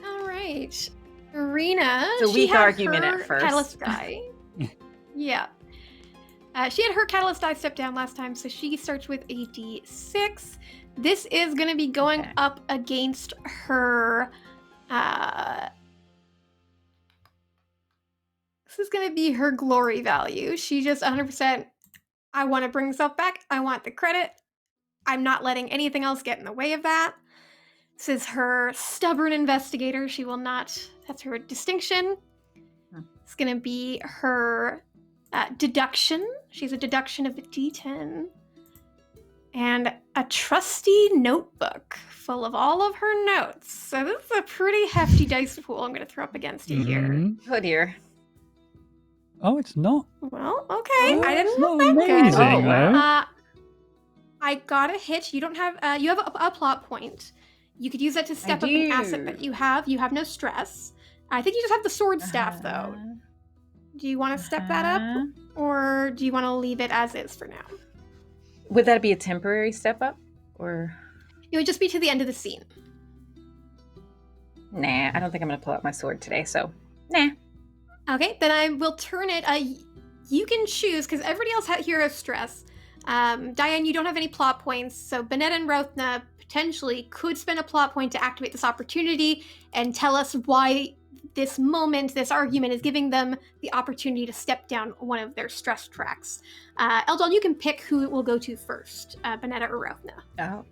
All right. Irina. It's a she weak had argument her at first. Catalyst die. Yeah. She had her catalyst die step down last time, so she starts with a D6. This is going to be going up against her. This is going to be her glory value. She just 100%. I want to bring myself back. I want the credit. I'm not letting anything else get in the way of that. This is her stubborn investigator. She will not, that's her distinction. It's going to be her deduction. She's a deduction of a D10. And a trusty notebook full of all of her notes. So this is a pretty hefty dice pool I'm going to throw up against you here. Oh dear. Oh, it's not. Well, okay. I didn't It's roll not that good. amazing, Oh, though. I got a hit. You don't have. You have a plot point. You could use that to step up an asset that you have. You have no stress. I think you just have the sword staff, though. Do you want to step that up, or do you want to leave it as is for now? Would that be a temporary step up, or? It would just be to the end of the scene. Nah, I don't think I'm going to pull out my sword today. So, nah. Okay, then I will turn it. You can choose, because everybody else here has stress. Diane, you don't have any plot points, so Bennett and Rothna potentially could spend a plot point to activate this opportunity and tell us why this moment, this argument, is giving them the opportunity to step down one of their stress tracks. Eldon, you can pick who it will go to first, Bennett or Rothna. Oh.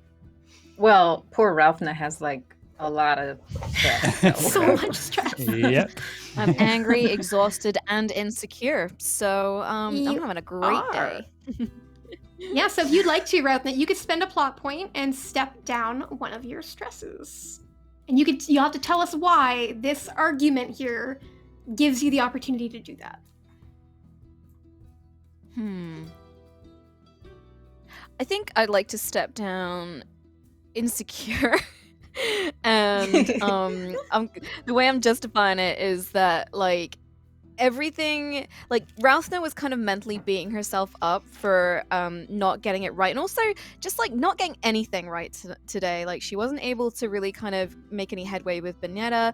Well, poor Rothna has, like, a lot of stress. So much stress. Yep. I'm angry, exhausted, and insecure. So I'm You having a great day. Yeah, so if you'd like to, Rothna, you could spend a plot point and step down one of your stresses. And you'll have to tell us why this argument here gives you the opportunity to do that. I think I'd like to step down insecure. And the way I'm justifying it is that, like, everything, like, Rothna was kind of mentally beating herself up for not getting it right, and also just, like, not getting anything right today. Like, she wasn't able to really kind of make any headway with Benetta.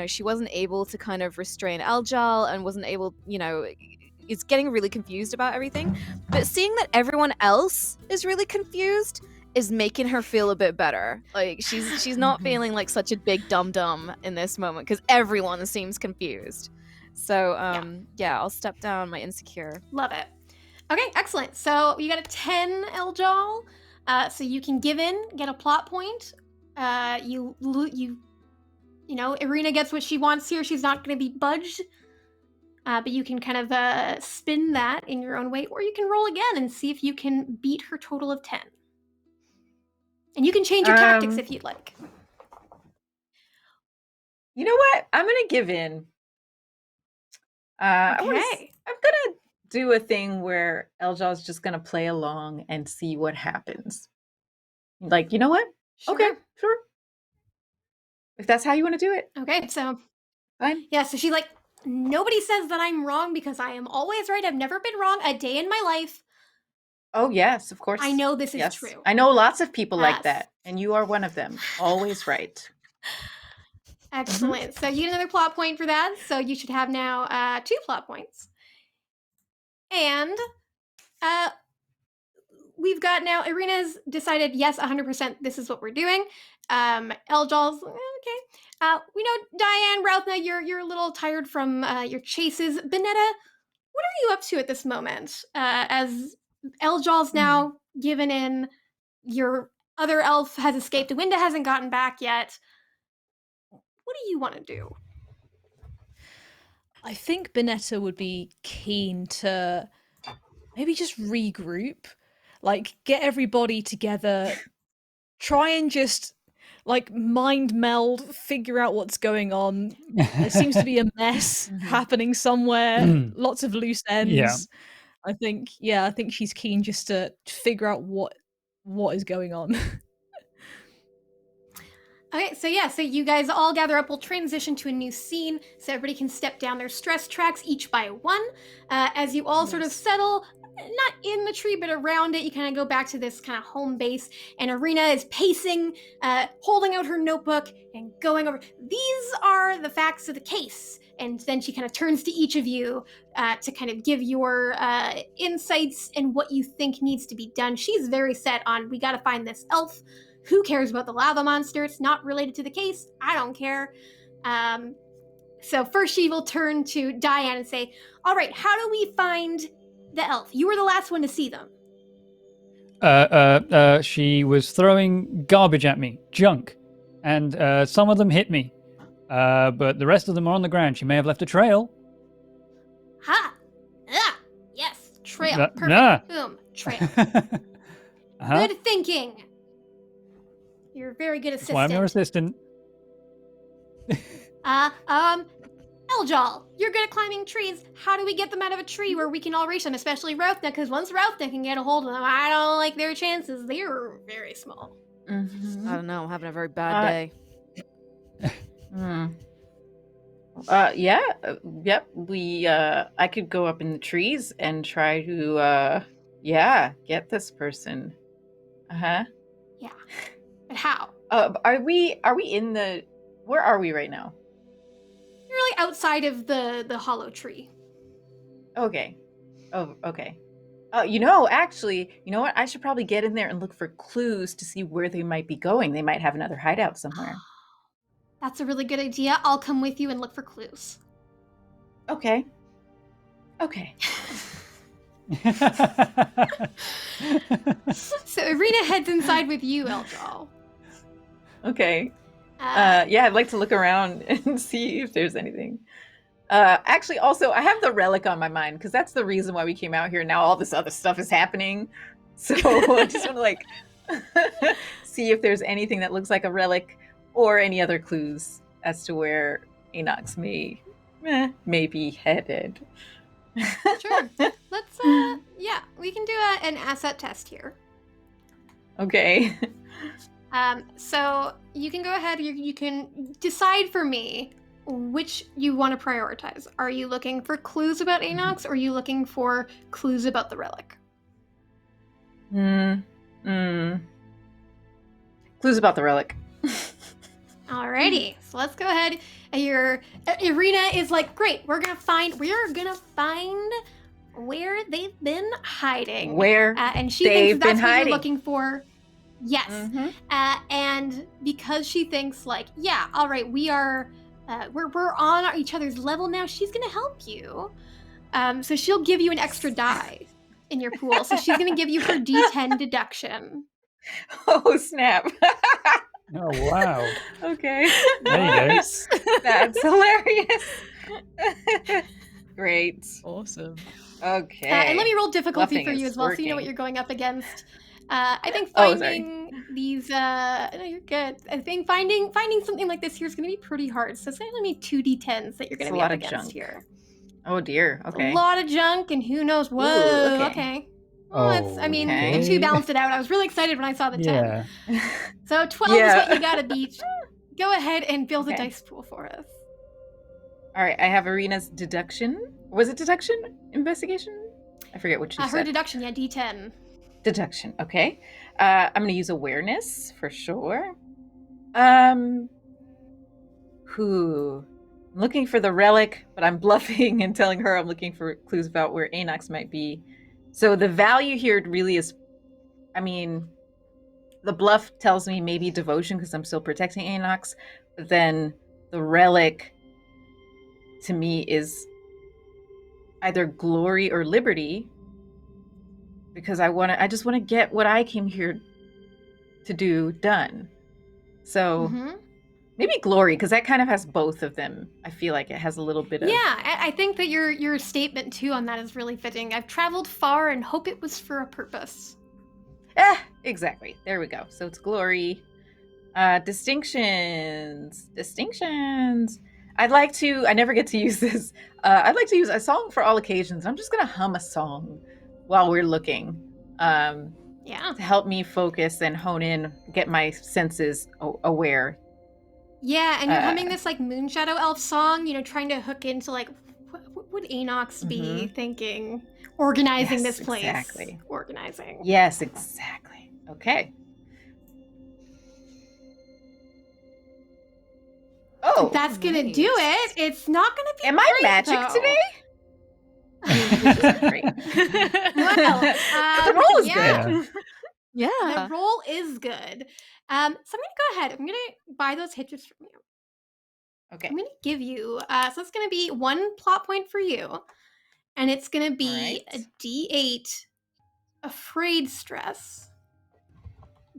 She wasn't able to kind of restrain Eljal, and wasn't able, is getting really confused about everything. But seeing that everyone else is really confused is making her feel a bit better. Like, she's not feeling like such a big dum-dum in this moment, because everyone seems confused. So, I'll step down my insecure. Love it. Okay, excellent. So you got a 10, Eljal. So you can give in, get a plot point. Irina gets what she wants here. She's not going to be budged. But you can kind of spin that in your own way, or you can roll again and see if you can beat her total of 10. And you can change your tactics if you'd like. You know what? I'm going to give in. Okay. I'm gonna do a thing where Eljal's just gonna play along and see what happens. Like, you know what? Sure. Okay, sure. If that's how you want to do it. Okay, so Fine. yeah, so she's like, nobody says that I'm wrong because I am always right. I've never been wrong a day in my life. Oh yes, of course. I know this is true. I know lots of people like Yes. that, and you are one of them. Always right. Excellent. So you get another plot point for that. So you should have now 2 plot points. And we've got now, Irina's decided, yes, 100%, this is what we're doing. Eljal's, okay. We know, Diane, Rothna, you're a little tired from your chases. Benetta, what are you up to at this moment? As Eljal's now given in, your other elf has escaped, Winda hasn't gotten back yet. What do you want to do? I think Benetta would be keen to maybe just regroup, like get everybody together, try and just like mind meld, figure out what's going on. There seems to be a mess happening somewhere, lots of loose ends. Yeah. I think she's keen just to figure out what is going on. Okay, so you guys all gather up. We'll transition to a new scene so everybody can step down their stress tracks each by one. As you all sort of settle, not in the tree, but around it, you kind of go back to this kind of home base, and Irina is pacing, holding out her notebook and going over, these are the facts of the case. And then she kind of turns to each of you to kind of give your insights and what you think needs to be done. She's very set on, we got to find this elf. Who cares about the lava monster? It's not related to the case. I don't care. So first she will turn to Diane and say, all right, how do we find the elf? You were the last one to see them. She was throwing garbage at me, junk, and some of them hit me, but the rest of them are on the ground. She may have left a trail. Ha! Ah! Yes, trail. Perfect. Nah. Boom, trail. Uh-huh. Good thinking. You're a very good That's assistant. why I'm your assistant. Eljal, you're good at climbing trees. How do we get them out of a tree where we can all reach them, especially Rothna? Because once Rothna can get a hold of them, I don't like their chances. They're very small. Mm-hmm. I don't know. I'm having a very bad day. Yep. I could go up in the trees and try to, get this person. Uh-huh. Yeah. But how? Are we in the, where are we right now? You're like outside of the hollow tree. Okay. Oh, okay. You know what? I should probably get in there and look for clues to see where they might be going. They might have another hideout somewhere. That's a really good idea. I'll come with you and look for clues. Okay. So Irina heads inside with you, Eljal. Okay. I'd like to look around and see if there's anything. Actually, also, I have the relic on my mind because that's the reason why we came out here. Now all this other stuff is happening. So I just want to see if there's anything that looks like a relic or any other clues as to where Enox may be headed. Sure. Let's, we can do an asset test here. Okay. So you can go ahead, you can decide for me which you want to prioritize. Are you looking for clues about Enox, or are you looking for clues about the relic? Clues about the relic. Alrighty, so let's go ahead. Irina is like, great, we're gonna find where they've been hiding. And she thinks that's what you're looking for. Yes. Mm-hmm. And because she thinks like, yeah, all right, we're on each other's level now, she's gonna help you. So she'll give you an extra die in your pool. So she's gonna give you her D10 deduction. Oh snap. Oh, wow. Okay. There you go. That's hilarious. Great. Awesome. Okay. And let me roll difficulty Bluffing for you is as well, so you know what working. you're going up against. I think finding these, no, you're good. I think finding something like this here is going to be pretty hard. So it's going to be 2d10s that you're going to be up against here. Oh dear. Okay. A lot of junk and who knows what. Ooh, Okay. Well, okay. the 2 balanced it out. I was really excited when I saw the 10. Yeah. So 12 is what you got to beat. Go ahead and build a dice pool for us. All right. I have Irina's deduction. Was it deduction? Investigation? I forget what you said. Her deduction, yeah, D10. Deduction. Okay. I'm going to use awareness for sure. I'm looking for the relic, but I'm bluffing and telling her I'm looking for clues about where Enox might be. So the value here really is, the bluff tells me maybe devotion because I'm still protecting Enox, but then the relic to me is either glory or liberty, because I just want to get what I came here to do done. So maybe glory, because that kind of has both of them. I feel like it has a little bit of... Yeah, I think that your statement too on that is really fitting. I've traveled far and hope it was for a purpose. Exactly. There we go. So it's glory. Distinctions. I never get to use this. I'd like to use a song for all occasions. I'm just going to hum a song while we're looking. To help me focus and hone in, get my senses aware. Yeah, and you're humming this like Moonshadow Elf song, trying to hook into like, what would Enox be thinking? Organizing this place. Exactly. Organizing. Yes, exactly. Okay. Oh. That's gonna do it. It's not gonna be Am I magic today? Great. Well, the roll is good. Yeah. The roll is good. So I'm gonna go ahead. I'm gonna buy those hitches from you. Okay. I'm gonna give you. So it's gonna be 1 plot point for you, and it's gonna be a D8 afraid stress.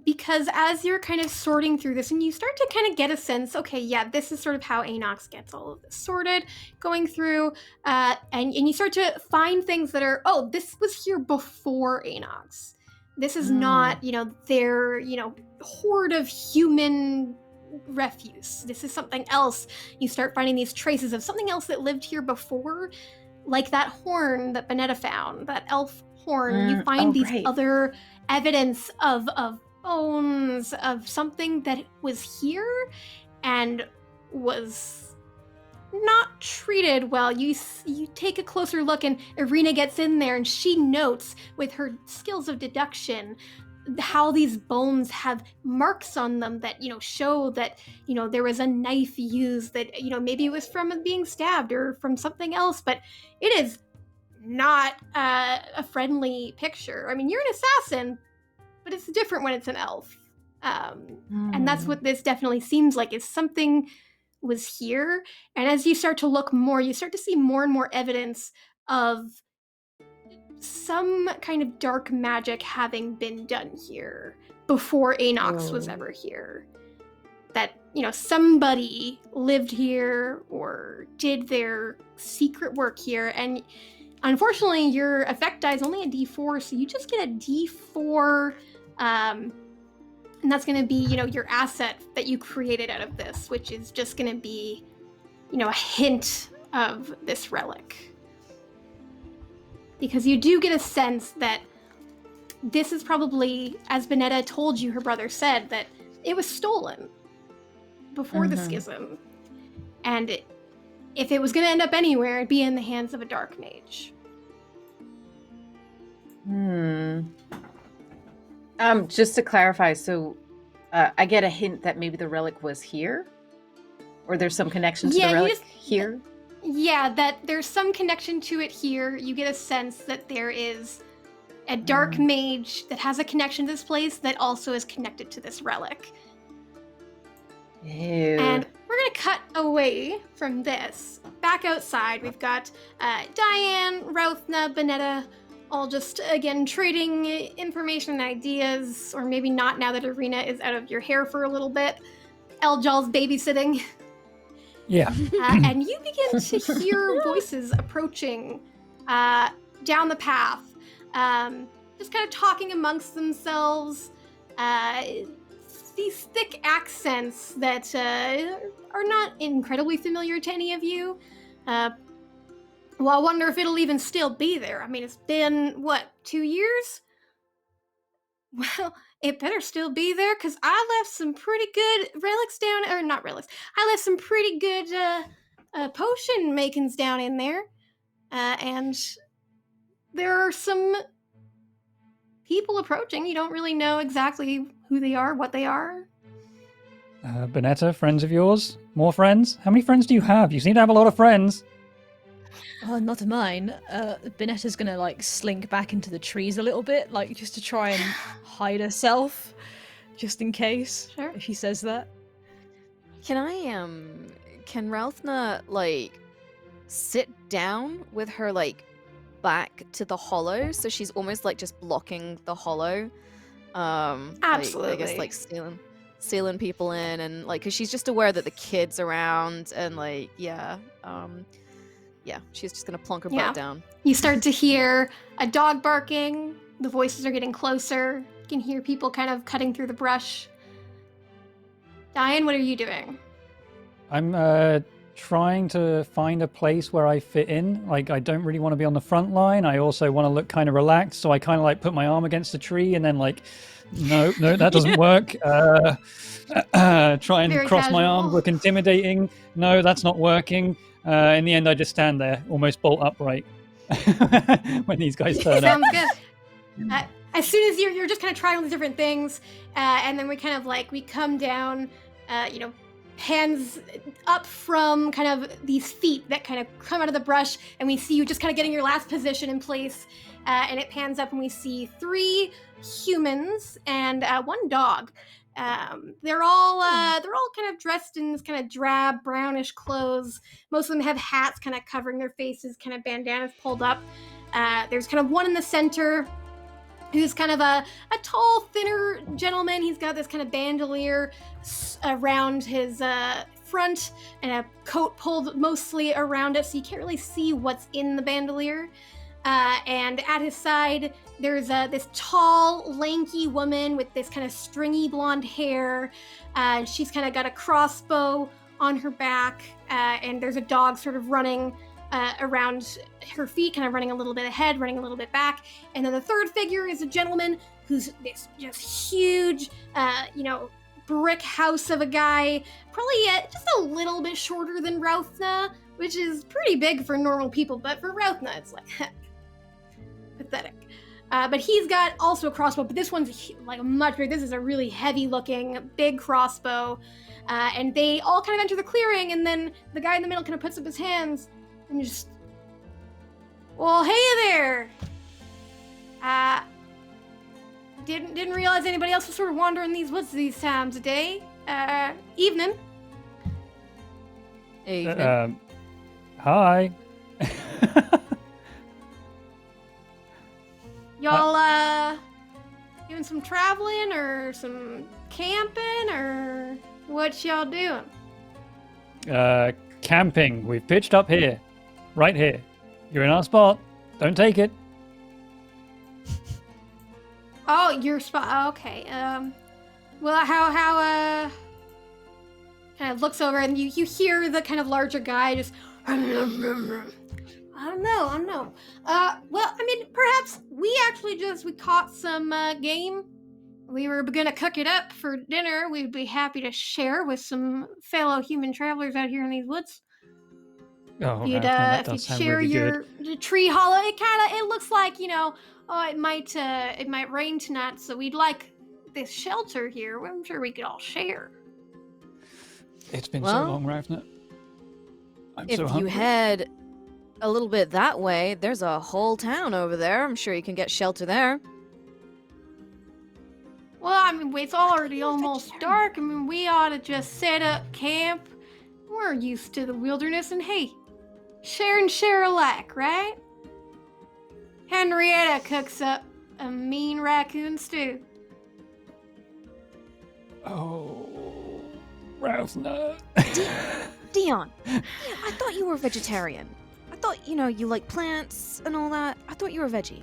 Because as you're kind of sorting through this, and you start to kind of get a sense, okay, yeah, this is sort of how Anox gets all of this sorted, going through, and you start to find things that are, oh, this was here before Anox. This is not, their, horde of human refuse. This is something else. You start finding these traces of something else that lived here before, like that horn that Vanessa found, that elf horn. You find these other evidence of bones of something that was here and was not treated well. You take a closer look, and Irina gets in there, and she notes with her skills of deduction how these bones have marks on them that show that there was a knife used, that maybe it was from being stabbed or from something else, but it is not a friendly picture. I mean, you're an assassin, but it's different when it's an elf. And that's what this definitely seems like, is something was here. And as you start to look more, you start to see more and more evidence of some kind of dark magic having been done here before Anox was ever here. That, somebody lived here or did their secret work here. And unfortunately, your effect die is only a D4, so you just get a D4, and that's going to be, your asset that you created out of this, which is just going to be, a hint of this relic. Because you do get a sense that this is probably, as Vanessa told you, her brother said, that it was stolen before the schism. And if it was going to end up anywhere, it'd be in the hands of a dark mage. Just to clarify, so I get a hint that maybe the relic was here? Or there's some connection to the relic here? Yeah, that there's some connection to it here. You get a sense that there is a dark mage that has a connection to this place that also is connected to this relic. Ew. And we're going to cut away from this. Back outside, we've got Diane, Rothna, Vanessa, all just, again, trading information and ideas, or maybe not now that Irina is out of your hair for a little bit. Eljal's babysitting. Yeah. And you begin to hear voices approaching down the path, just kind of talking amongst themselves. These thick accents that are not incredibly familiar to any of you. Well, I wonder if it'll even still be there. I mean, it's been, 2 years? Well, it better still be there, because I left some pretty good relics down, or not relics. I left some pretty good potion makings down in there. And there are some people approaching. You don't really know exactly who they are, what they are. Vanessa, friends of yours? More friends? How many friends do you have? You seem to have a lot of friends. Oh, not mine. Banetta's gonna slink back into the trees a little bit, just to try and hide herself, just in case. Sure. If she says that. Can Ralphna sit down with her back to the hollow, so she's almost just blocking the hollow? Absolutely. I guess stealing people in, and because she's just aware that the kid's around, and she's just gonna plonk her butt down. You start to hear a dog barking. The voices are getting closer. You can hear people kind of cutting through the brush. Diane, what are you doing? I'm trying to find a place where I fit in. I don't really want to be on the front line. I also want to look kind of relaxed, so I kind of put my arm against the tree and then no, that doesn't work. Try and Very cross my casual. arms, look intimidating. No, that's not working. In the end, I just stand there, almost bolt upright when these guys turn up. Sounds good. As soon as you're just kind of trying all these different things, and then we kind of we come down, hands up from kind of these feet that kind of come out of the brush, and we see you just kind of getting your last position in place, and it pans up and we see 3 humans and 1 dog. They're all kind of dressed in this kind of drab brownish clothes. Most of them have hats kind of covering their faces, kind of bandanas pulled up. There's kind of one in the center who's kind of a tall, thinner gentleman. He's got this kind of bandolier around his front and a coat pulled mostly around it, so you can't really see what's in the bandolier. And at his side, there's this tall, lanky woman with this kind of stringy blonde hair. She's kind of got a crossbow on her back, and there's a dog sort of running around her feet, kind of running a little bit ahead, running a little bit back. And then the third figure is a gentleman who's this just huge, brick house of a guy, probably just a little bit shorter than Rothna, which is pretty big for normal people, but for Rothna, it's like, pathetic. But he's got also a crossbow, but this one's like much bigger. This is a really heavy-looking, big crossbow. And they all kind of enter the clearing, and then the guy in the middle kind of puts up his hands and just, well, hey there! Didn't realize anybody else was sort of wandering these woods these times of day. Evening. Evening. Hi. Y'all, doing some traveling or some camping, or what y'all doing? Camping. We've pitched up here. Right here. You're in our spot. Don't take it. Oh, your spot. Okay. Well, how kind of looks over and you hear the kind of larger guy just. I don't know. Well, I mean, perhaps we caught some game. We were gonna cook it up for dinner. We'd be happy to share with some fellow human travelers out here in these woods. Oh, If you'd, that if does you'd sound share really your tree hollow, it looks like, it might rain tonight, so we'd like this shelter here. I'm sure we could all share. It's been Well, so long, Ravna. I'm If so you hungry. head a little bit that way, there's a whole town over there. I'm sure you can get shelter there. Well, I mean, it's already almost dark. I mean, we ought to just set up camp. We're used to the wilderness, and hey, share and share alike, right? Henrietta cooks up a mean raccoon stew. Oh, Ravna. Dion, I thought you were a vegetarian. I thought, you like plants and all that. I thought you were a veggie.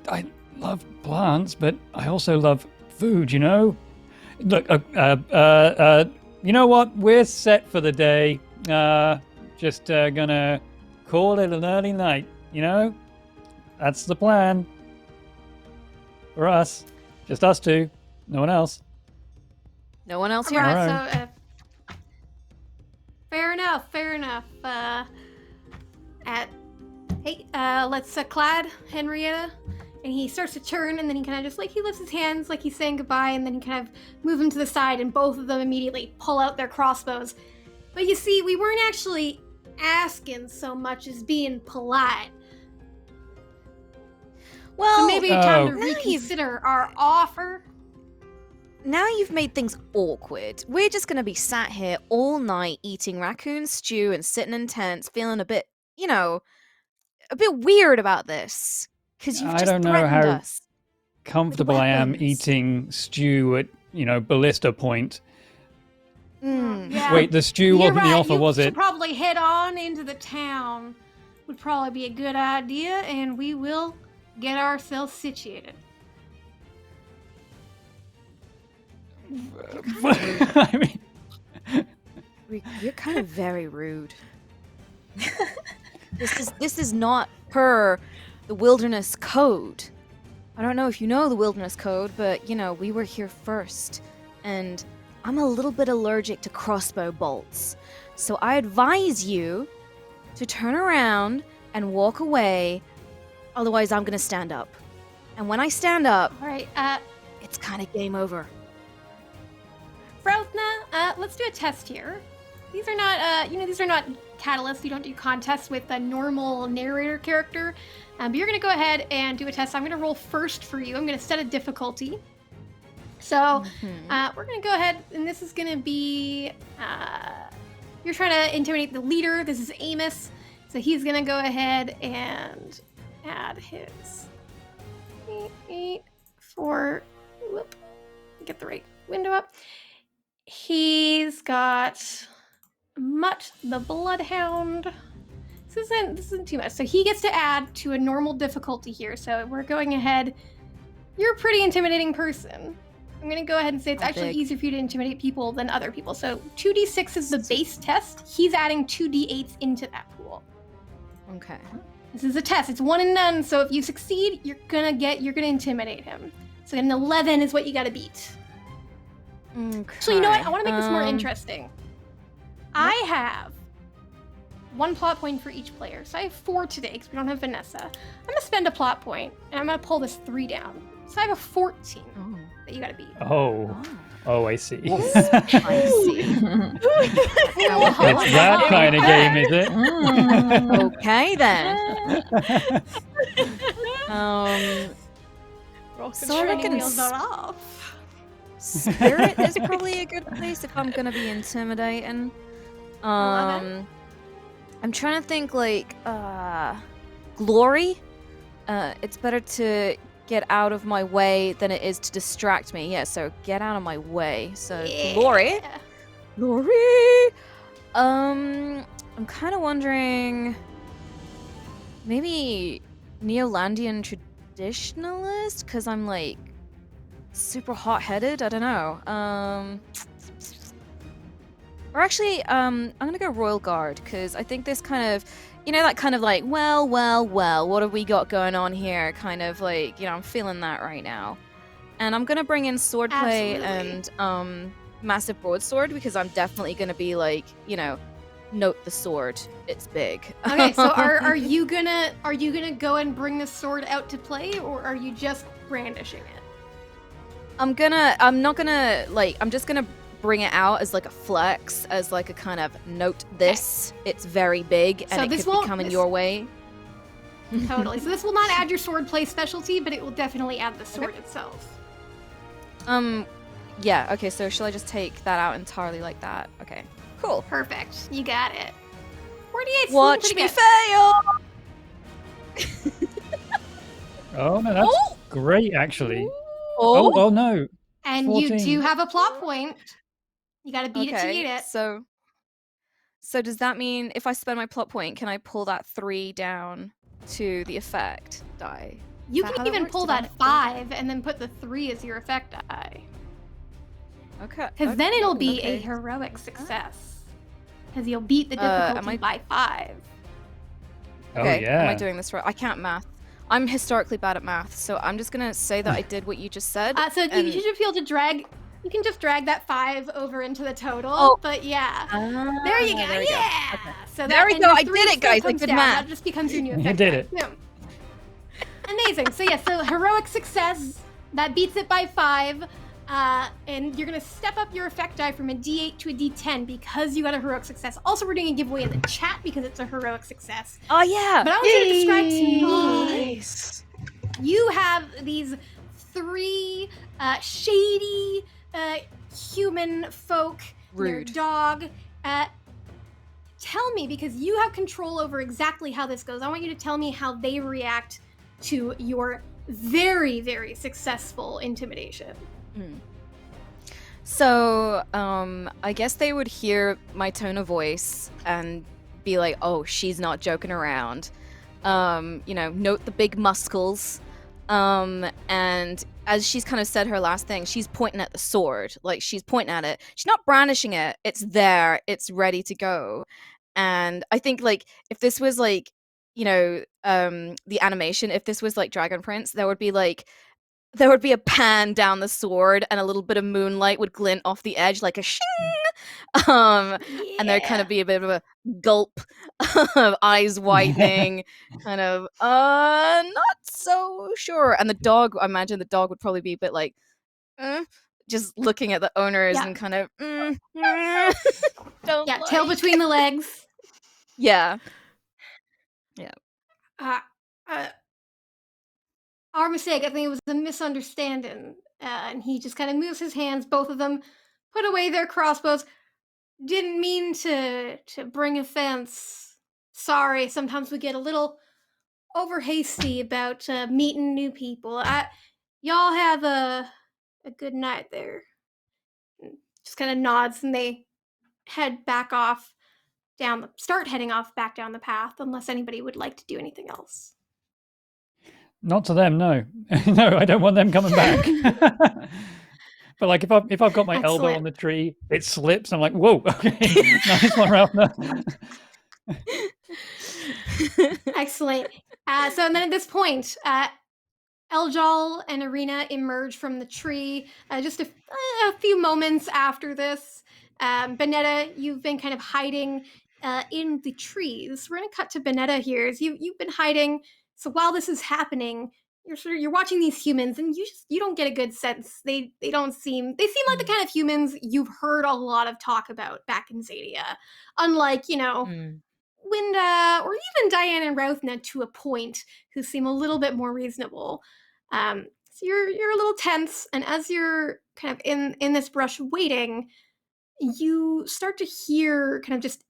I love plants, but I also love food, Look, you know what? We're set for the day. Just gonna call it an early night, That's the plan. For us. Just us two. No one else. No one else here? Right, so, fair enough. Let's Clyde, Henrietta, and he starts to turn, and then he kind of just he lifts his hands like he's saying goodbye, and then he kind of moves them to the side, and both of them immediately pull out their crossbows. But you see, we weren't actually asking so much as being polite. Well, So maybe time to now you've- reconsider our offer. Now you've made things awkward. We're just gonna be sat here all night eating raccoon stew and sitting in tents, feeling a bit weird about this. Because you've I just don't know threatened how us. comfortable I am weapons. eating stew at, ballista point. Yeah. Wait, the stew You're wasn't right. the offer, you was should it? probably head on into the town. Would probably be a good idea, and we will get ourselves situated. I mean, You're kind of very rude. This is not per the wilderness code. I don't know if you know the wilderness code, but we were here first, and I'm a little bit allergic to crossbow bolts. So I advise you to turn around and walk away, otherwise I'm gonna stand up. And when I stand up, All right, it's kind of game over. Rothna, let's do a test here. These are not, these are not catalysts. You don't do contests with a normal narrator character. But you're going to go ahead and do a test. I'm going to roll first for you. I'm going to set a difficulty. So we're going to go ahead, and this is going to be, you're trying to intimidate the leader. This is Amos. So he's going to go ahead and add his 8, 4. Whoop. Get the right window up. He's got Mutt the Bloodhound. This isn't too much. So he gets to add to a normal difficulty here. So we're going ahead. You're a pretty intimidating person. I'm going to go ahead and say it's actually easier for you to intimidate people than other people. So 2d6 is the base test. He's adding 2d8s into that pool. Okay. This is a test. It's one and done. So if you succeed, you're gonna intimidate him. So an 11 is what you got to beat. Okay. So you know what? I want to make this more interesting. I have 1 plot point for each player. So I have 4 today because we don't have Vanessa. I'm gonna spend a plot point and I'm gonna pull this 3 down. So I have a 14 that you gotta beat. Oh, I see. I see. It's that kind of game, is it? Okay then. So I reckon wheels are off. Spirit is probably a good place if I'm gonna be intimidating. I'm trying to think like glory. It's better to get out of my way than it is to distract me. Yeah, so get out of my way. So glory. I'm kind of wondering maybe Neolandian traditionalist because I'm like super hot-headed. I don't know. Or actually, I'm gonna go Royal Guard because I think this kind of, that kind of like, well, what have we got going on here? Kind of like, I'm feeling that right now. And I'm gonna bring in swordplay and massive broadsword because I'm definitely gonna be like, note the sword. It's big. Okay, so are you gonna go and bring the sword out to play, or are you just brandishing it? I'm just gonna bring it out as like a flex, as like a kind of note this. Okay. It's very big and it could be coming your way. Totally. So this will not add your swordplay specialty, but it will definitely add the sword itself. Yeah, okay, so shall I just take that out entirely like that? Okay. Cool. Perfect. You got it. 48. Watch me fail! Oh, no, that's great, actually. Oh, oh no. And 14. You do have a plot point. You gotta beat it to eat it. So does that mean if I spend my plot point, can I pull that 3 down to the effect die? You can even pull that 5 and then put the 3 as your effect die. Okay. Because then it'll be a heroic success. Because you'll beat the difficulty by 5. Okay, oh, yeah. Am I doing this right? I can't math. I'm historically bad at math, so I'm just gonna say that I did what you just said. So you should be able to drag. You can just drag that 5 over into the total. But yeah, there you go. Yeah. Okay. So there we go. I did it, guys. I did math. That just becomes your new effect. You did it. Yeah. Amazing. So yeah, so heroic success that beats it by 5. And you're gonna step up your effect die from a D8 to a D10 because you got a heroic success. Also, we're doing a giveaway in the chat because it's a heroic success. Oh yeah! But I want you to describe to me. You have these 3 shady human folk. Rude. Their dog. Tell me, because you have control over exactly how this goes. I want you to tell me how they react to your very, very successful intimidation. So, I guess they would hear my tone of voice and be like, oh, she's not joking around. Note the big muscles. And as she's kind of said her last thing, she's pointing at the sword. Like, she's pointing at it. She's not brandishing it. It's there. It's ready to go. And I think, like, if this was, like, the animation, if this was, like, Dragon Prince, there would be a pan down the sword and a little bit of moonlight would glint off the edge like a shing. And there'd kind of be a bit of a gulp of eyes widening, kind of, not so sure. And the dog, I imagine the dog would probably be a bit like, just looking at the owners and kind of, don't tail between the legs. Yeah. Our mistake. I think it was a misunderstanding. And he just kind of moves his hands, both of them, put away their crossbows. Didn't mean to bring offense. Sorry, sometimes we get a little over hasty about meeting new people. Y'all have a good night there. Just kind of nods, and they start heading off back down the path, unless anybody would like to do anything else. Not to them, no. No, I don't want them coming back. But like if I've got my elbow on the tree, it slips. I'm like, whoa, okay, nice one, Ralph. Excellent. So then at this point, Eljal and Arena emerge from the tree just a few moments after this. Bonetta, you've been kind of hiding in the trees. We're going to cut to Bonetta here. As you've been hiding. So while this is happening, you're watching these humans, and you don't get a good sense. They seem like the kind of humans you've heard a lot of talk about back in Xadia. Unlike, Winda, or even Diane and Rothna to a point, who seem a little bit more reasonable. So you're a little tense, and as you're kind of in this brush waiting, you start to hear kind of just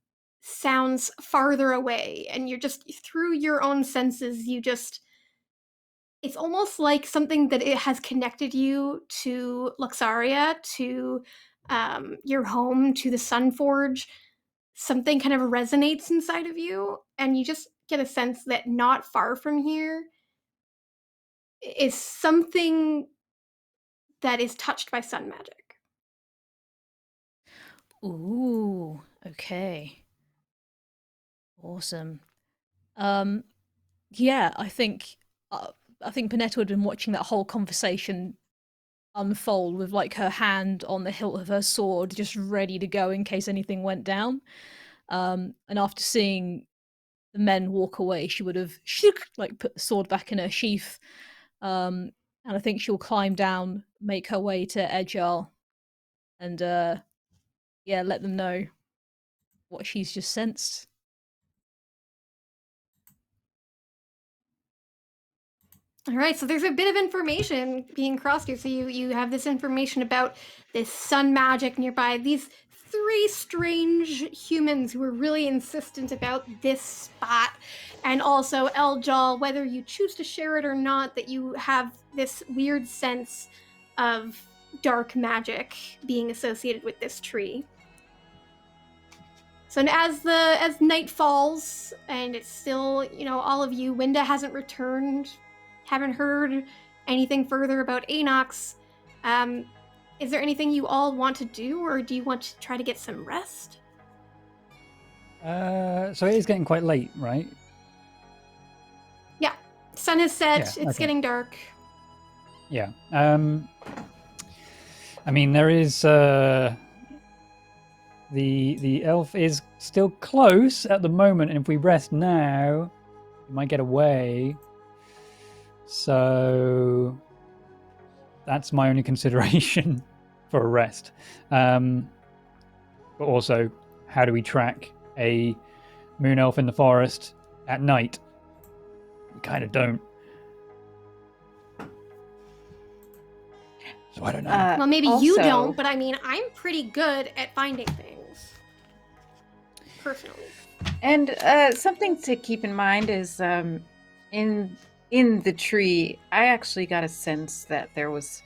sounds farther away, and you're just through your own senses. It's almost like something that it has connected you to Luxaria, to your home, to the Sunforge. Something kind of resonates inside of you, and you just get a sense that not far from here is something that is touched by sun magic. Ooh, okay. Awesome. Yeah, I think Panetta had been watching that whole conversation unfold with like her hand on the hilt of her sword, just ready to go in case anything went down. And after seeing the men walk away, she would have like put the sword back in her sheath. And I think she'll climb down, make her way to Edgel, and let them know what she's just sensed. All right, so there's a bit of information being crossed here. So you have this information about this sun magic nearby. These 3 strange humans who are really insistent about this spot. And also, Eljal, whether you choose to share it or not, that you have this weird sense of dark magic being associated with this tree. So as night falls, and it's still, all of you, Winda hasn't returned, haven't heard anything further about Anox. Is there anything you all want to do, or do you want to try to get some rest? So it is getting quite late, right? Yeah. Sun has set, it's getting dark. Yeah. I mean, there is... The elf is still close at the moment, and if we rest now, we might get away. So that's my only consideration for a rest. But also, how do we track a moon elf in the forest at night? We kind of don't. So I don't know. Well, maybe you don't, but I mean, I'm pretty good at finding things. Personally. And something to keep in mind is in the tree, I actually got a sense that there was,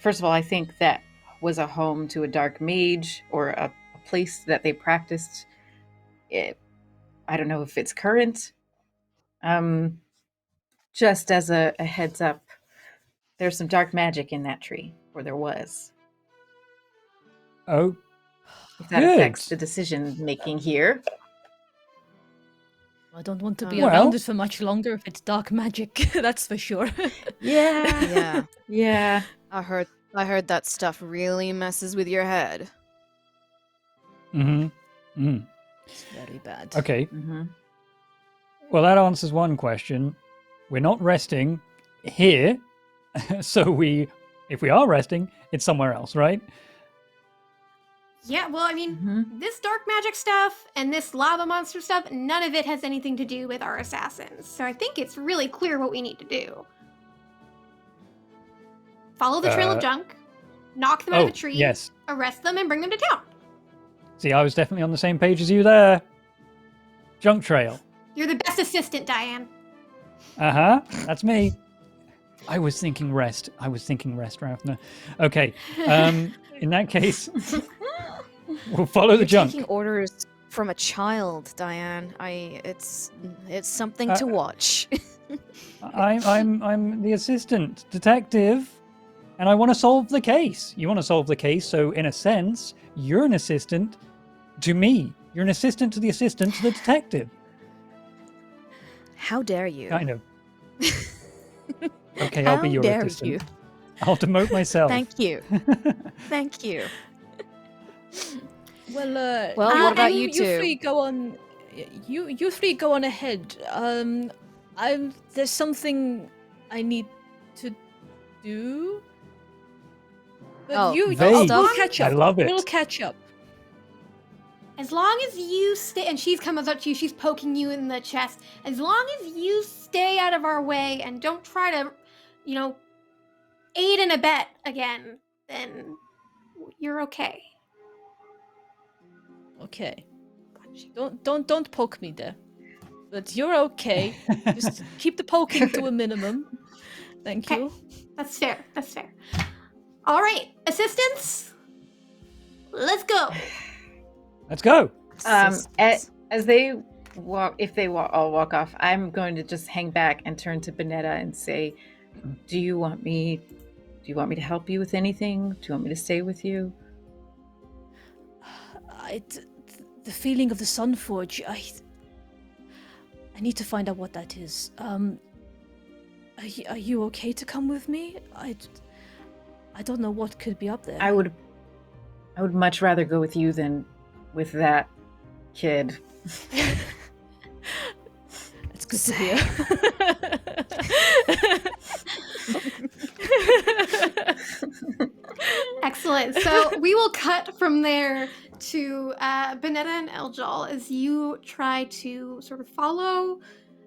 first of all, I think that was a home to a dark mage, or a place that they practiced. I don't know if it's current. Just as a heads up, there's some dark magic in that tree, or there was. Oh, if that affects the decision making here. I don't want to be around it for much longer if it's dark magic. That's for sure. Yeah. I heard that stuff really messes with your head. It's very bad. Okay. Well, that answers one question. We're not resting here, so if we are resting, it's somewhere else, right? Yeah, well, I mean, this dark magic stuff and this lava monster stuff, none of it has anything to do with our assassins. So I think it's really clear what we need to do. Follow the trail of junk, knock them out of a tree, arrest them, and bring them to town. See, I was definitely on the same page as you there. Junk trail. You're the best assistant, Diane. That's me. I was thinking rest, Ravna. Okay, in that case, we'll follow the You're junk. taking orders from a child, Diane. It's something to watch. I'm the assistant detective, and I want to solve the case. You want to solve the case, so in a sense, you're an assistant to me. You're an assistant to the assistant to the detective. How dare you? Kind of. Okay, I'll be your assistant. You? I'll demote myself. Thank you. Thank you. Well, what about you two? You three go on. You three go on ahead. There's something I need to do. But we'll catch up. I love it. We'll catch up. As long as you stay, and she's coming up to you, she's poking you in the chest. As long as you stay out of our way and don't try to, aid and abet again, then you're okay. Okay. Don't poke me there. But you're okay. Just keep the poking to a minimum. Thank you. That's fair. All right, assistants, let's go. Let's go. As they walk, if they all walk off, I'm going to just hang back and turn to Bonetta and say, "Do you want me to help you with anything? Do you want me to stay with you?" The feeling of the Sunforge. I need to find out what that is. Are you okay to come with me? I don't know what could be up there. I would much rather go with you than with that kid. It's good to hear. Excellent. So we will cut from there to Bonetta and Eljal as you try to sort of follow,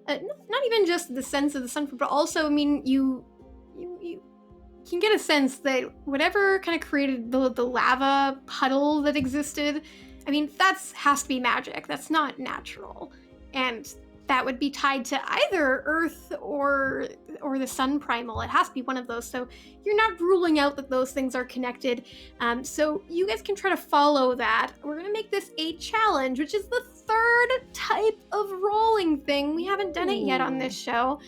not even just the sense of the sun, but also, you can get a sense that whatever kind of created the lava puddle that existed, that has to be magic. That's not natural. And that would be tied to either Earth or the Sun Primal. It has to be one of those. So you're not ruling out that those things are connected. So you guys can try to follow that. We're going to make this a challenge, which is the third type of rolling thing. We haven't done it yet on this show.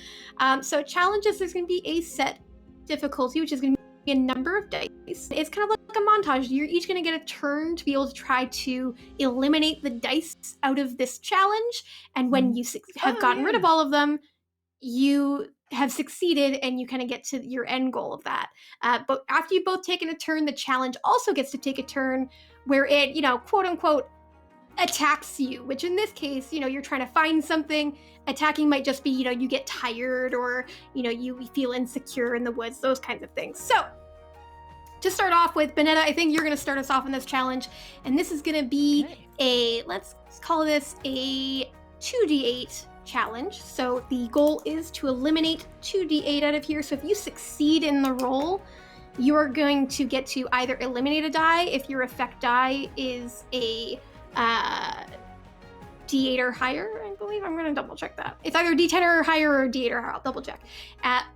So challenges, there's going to be a set difficulty, which is going to be a number of dice. It's kind of like a montage. You're each going to get a turn to be able to try to eliminate the dice out of this challenge. And when you have gotten rid of all of them, you have succeeded and you kind of get to your end goal of that. But after you've both taken a turn, the challenge also gets to take a turn where it, quote unquote, attacks you, which in this case, you're trying to find something. Attacking might just be, you get tired or, you feel insecure in the woods, those kinds of things. So to start off with, Bonetta, I think you're going to start us off in this challenge. And this is going to be let's call this a 2d8 challenge. So the goal is to eliminate 2d8 out of here. So if you succeed in the roll, you are going to get to either eliminate a die if your effect die is a D8 or higher, I believe. I'm going to double check that. It's either D10 or higher or D8 or higher. I'll double check.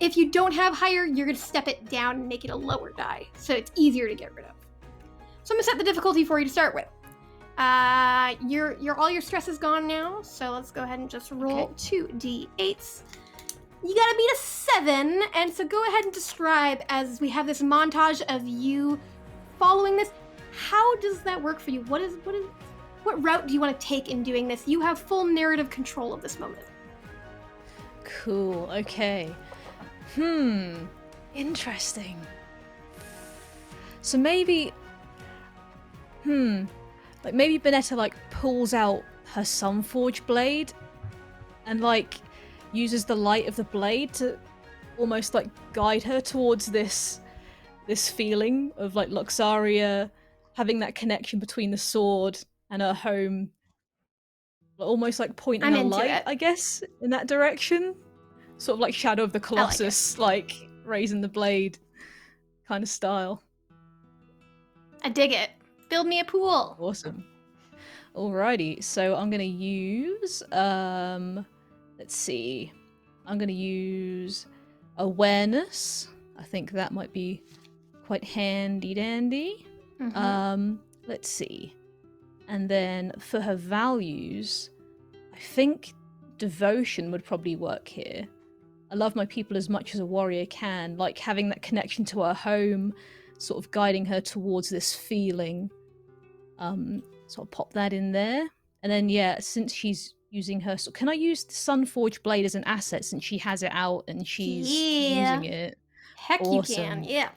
If you don't have higher, you're going to step it down and make it a lower die, so it's easier to get rid of. So I'm going to set the difficulty for you to start with. All your stress is gone now, so let's go ahead and just roll 2d8s. You gotta beat a 7, and so go ahead and describe, as we have this montage of you following this. How does that work for you? What route do you want to take in doing this? You have full narrative control of this moment. Cool, okay. Interesting. So maybe maybe Bonetta pulls out her Sunforge blade and uses the light of the blade to almost guide her towards this feeling of Luxaria having that connection between the sword and her home, almost pointing a light, I guess, in that direction, sort of like Shadow of the Colossus, raising the blade kind of style. I dig it. Build me a pool. Awesome. Alrighty, so I'm gonna use let's see. I'm going to use awareness. I think that might be quite handy dandy. Let's see. And then for her values, I think devotion would probably work here. I love my people as much as a warrior can, like having that connection to her home, sort of guiding her towards this feeling. So I'll pop that in there. And then, yeah, since she's using her... So can I use the Sunforged Blade as an asset since she has it out and she's using it? Heck Awesome. you can, yeah.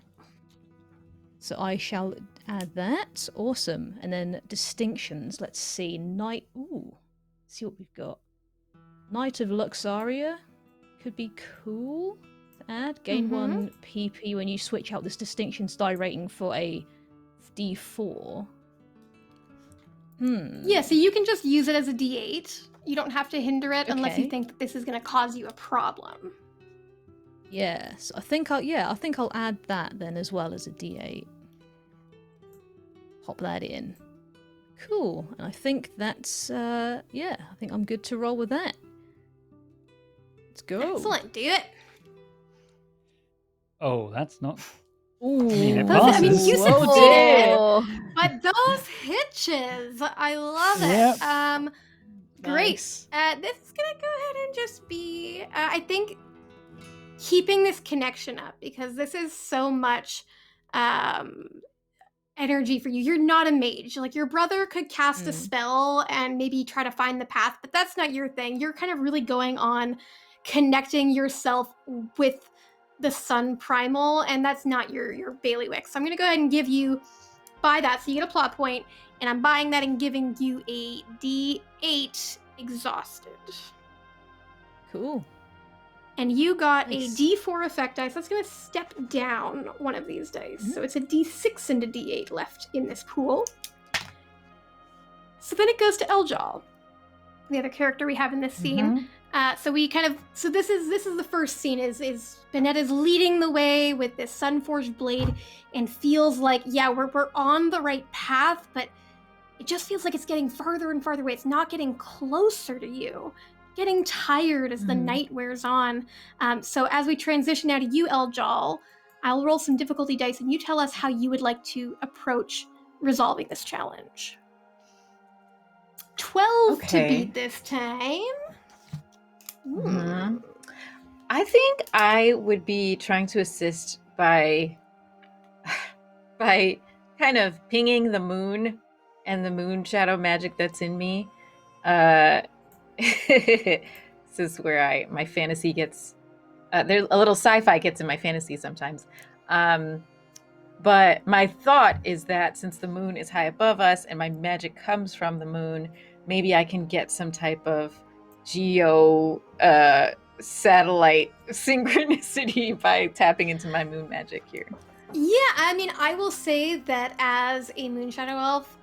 So I shall add that. Awesome. And then distinctions. Let's see. Knight... Ooh. Let's see what we've got. Knight of Luxaria could be cool to add. Gain 1 PP when you switch out this distinctions die rating for a D4. Yeah, so you can just use it as a D8. You don't have to hinder it unless you think that this is going to cause you a problem. Yes, I think I'll add that then as well as a D8. Pop that in. Cool. And I think that's I think I'm good to roll with that. Let's go. Excellent, do it. Oh, that's not... Ooh. it I mean, passes. you Whoa, succeeded, but those hitches, I love it. Great. Nice. This is gonna go ahead and just be, I think, keeping this connection up, because this is so much energy for you. You're not a mage. Like, your brother could cast a spell and maybe try to find the path, but that's not your thing. You're kind of really going on connecting yourself with the sun primal, and that's not your bailiwick. So I'm going to go ahead and give you, buy that, so you get a plot point, and I'm buying that and giving you a D8 exhausted. Cool. And you got Nice. a D4 effect dice. That's going to step down one of these dice. So it's a D6 and a D8 left in this pool. So then it goes to Eljal, the other character we have in this scene. So this is the first scene. Is Banetta's leading the way with this Sunforged blade, and feels like, yeah, we're on the right path, but it just feels like it's getting farther and farther away. It's not getting closer to you. Getting tired as the night wears on. So as we transition now to you, Eljal, I'll roll some difficulty dice, and you tell us how you would like to approach resolving this challenge. 12 to beat this time. I think I would be trying to assist by kind of pinging the moon and the moon shadow magic that's in me. This is where my fantasy gets there's a little sci-fi gets in my fantasy sometimes. But my thought is that since the moon is high above us and my magic comes from the moon, maybe I can get some type of geo satellite synchronicity by tapping into my moon magic here. Yeah, I mean, I will say that as a moon shadow elf,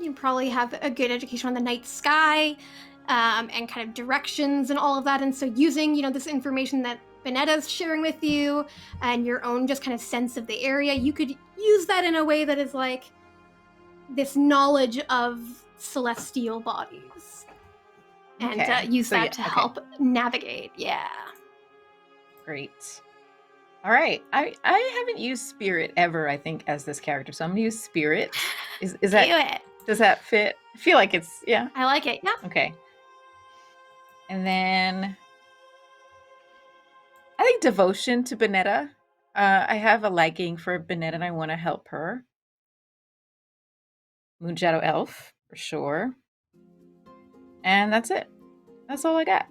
you probably have a good education on the night sky, and kind of directions and all of that. And so using, this information that Banetta's sharing with you and your own just kind of sense of the area, you could use that in a way that is like this knowledge of celestial bodies. And use that to help navigate. Yeah. Great. All right. I haven't used spirit ever, I think, as this character. So I'm going to use spirit. Is that... Do it. Does that fit? I feel like it's... Yeah. I like it. Yeah. Okay. And then I think devotion to Banetta. I have a liking for Banetta and I want to help her. Moon Shadow Elf, for sure. And that's it. That's all I got.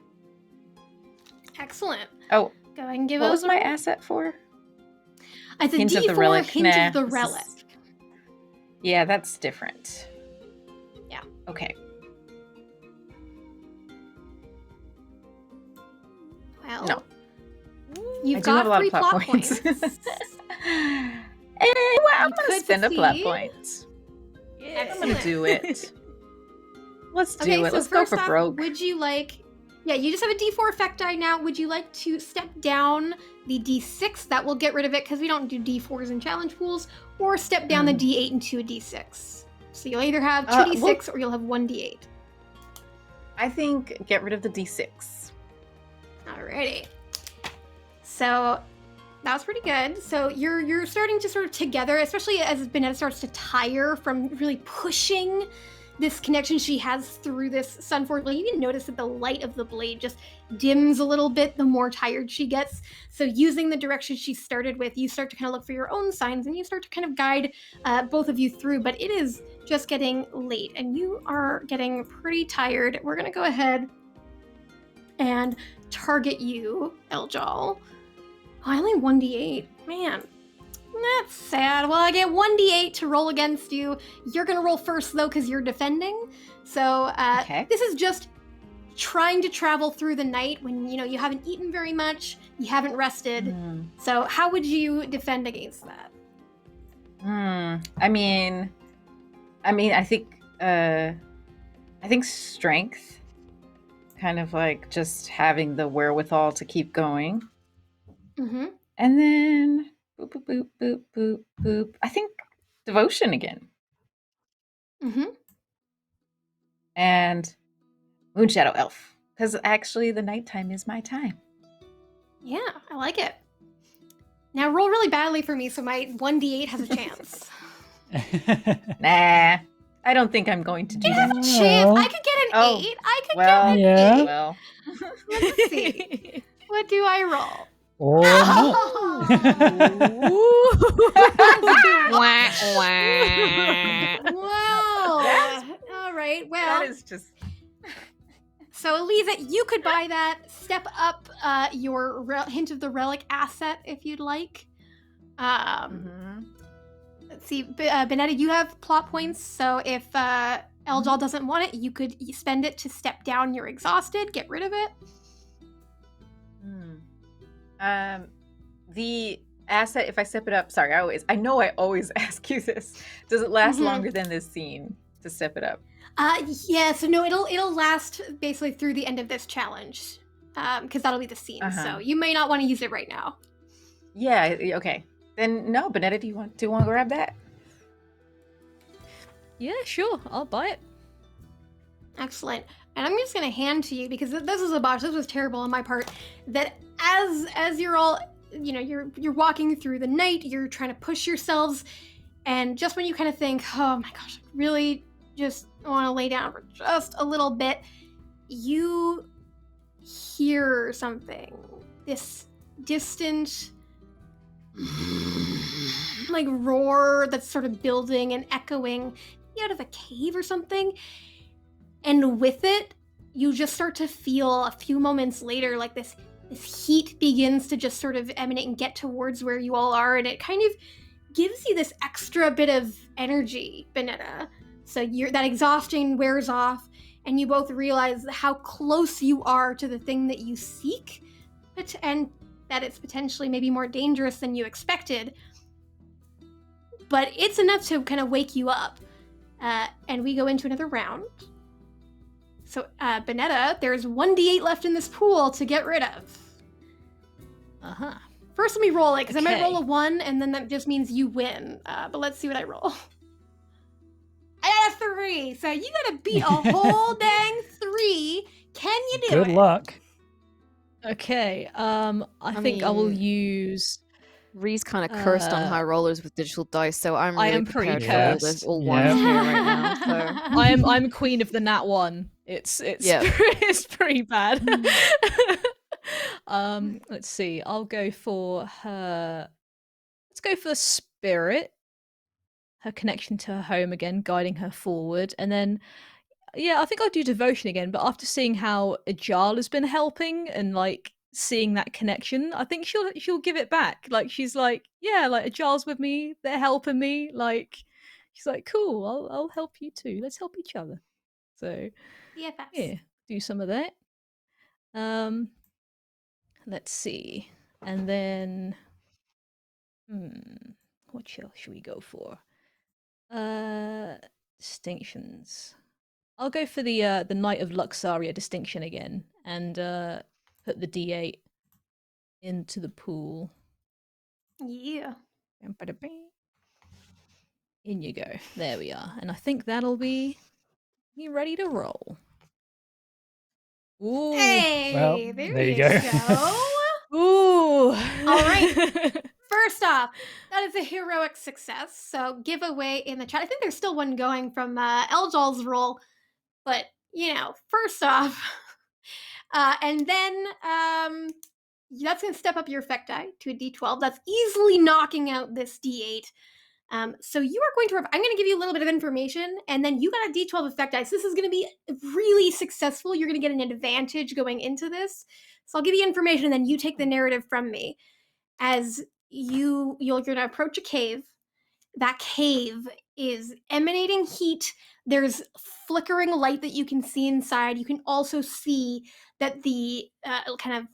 Excellent. Oh, go ahead and give what us was my asset for? It's a Hint D4 of the relic. hint of the relic. Yeah, that's different. Yeah. Okay. Well, No. You've I do have got a lot 3 of plot points. I'm going to spend a plot point. Yeah. I'm going to do it. Let's do Okay, it. so Let's go first for off, broke. would you like... Yeah, you just have a D4 effect die now. Would you like to step down the D6? That will get rid of it because we don't do D4s in challenge pools. Or step down the D8 into a D6. So you'll either have 2 D6 or you'll have 1 D8. I think get rid of the D6. Alrighty. So that was pretty good. So you're starting to sort of together, especially as Vanessa starts to tire from really pushing this connection she has through this sunforge. Like, you can notice that the light of the blade just dims a little bit the more tired she gets. So using the direction she started with, you start to kind of look for your own signs and you start to kind of guide both of you through. But it is just getting late and you are getting pretty tired. We're going to go ahead and target you, Eljal. Oh, I only 1d8. Man, that's sad. Well, I get 1d8 to roll against you. You're going to roll first, though, because you're defending. So This is just trying to travel through the night when, you haven't eaten very much, you haven't rested. So how would you defend against that? I mean, I think strength. Kind of like just having the wherewithal to keep going. Mm-hmm. And then boop, boop, boop, boop, boop, boop. I think devotion again. Mm-hmm. And Moonshadow Elf. Because actually the nighttime is my time. Yeah, I like it. Now roll really badly for me so my 1d8 has a chance. Nah. I don't think I'm going to do that. Chance. I could get an 8. I could get an 8. Well. Let's see. What do I roll? Or not. Wow. All right. Well, That is just... So, Aliza, you could buy that. Step up your hint of the relic asset if you'd like. Let's see. Benetta, you have plot points. So if Eljal doesn't want it, you could spend it to step down your exhausted, get rid of it. The asset, if I step it up, sorry, I know I always ask you this. Does it last longer than this scene to step it up? Yeah, so no, it'll last basically through the end of this challenge. Because that'll be the scene. So you may not want to use it right now. Yeah, okay. Then no, Benetta, do you want to grab that? Yeah, sure. I'll buy it. Excellent. And I'm just gonna hand to you, because this is a botch. This was terrible on my part. That as you're all, you're walking through the night, you're trying to push yourselves, and just when you kind of think, oh my gosh, I really just want to lay down for just a little bit, you hear something. This distant like roar that's sort of building and echoing out of a cave or something. And with it, you just start to feel a few moments later like this heat begins to just sort of emanate and get towards where you all are, and it kind of gives you this extra bit of energy, Benetta. So that exhaustion wears off, and you both realize how close you are to the thing that you seek, and that it's potentially maybe more dangerous than you expected. But it's enough to kind of wake you up. And we go into another round. So, Benetta, there's 1d8 left in this pool to get rid of. First, let me roll it, because I might roll a 1, and then that just means you win. But let's see what I roll. I got a 3, so you gotta beat a whole dang 3. Can you do it? Good luck. Okay, I think I will use... Ree's kind of cursed on high rollers with digital dice, so I'm really prepared pretty for all cursed. this all ones here right now. So. I'm queen of the nat 1. It's pretty bad. Let's see. I'll go for her. Let's go for spirit. Her connection to her home again, guiding her forward, and then I think I'll do devotion again. But after seeing how Ajal has been helping and like seeing that connection, I think she'll give it back. Like she's like, yeah, like Ajal's with me, they're helping me. Like she's like, cool, I'll help you too. Let's help each other. So yeah, do some of that. Let's see, and then what else should we go for? Distinctions. I'll go for the Knight of Luxaria distinction again, and put the D8 into the pool. Yeah. In you go. There we are. And I think that'll be me ready to roll. Ooh. Hey! Well, there there you you go. go. Ooh. All right. First off, that is a heroic success. So giveaway in the chat. I think there's still one going from Eldol's roll, but first off, and then that's going to step up your effect die to a D12. That's easily knocking out this D8. So you are going to, I'm going to give you a little bit of information, and then you got a D12 effect dice. This is going to be really successful. You're going to get an advantage going into this. So I'll give you information, and then you take the narrative from me. As you're going to approach a cave. That cave is emanating heat. There's flickering light that you can see inside. You can also see that the kind of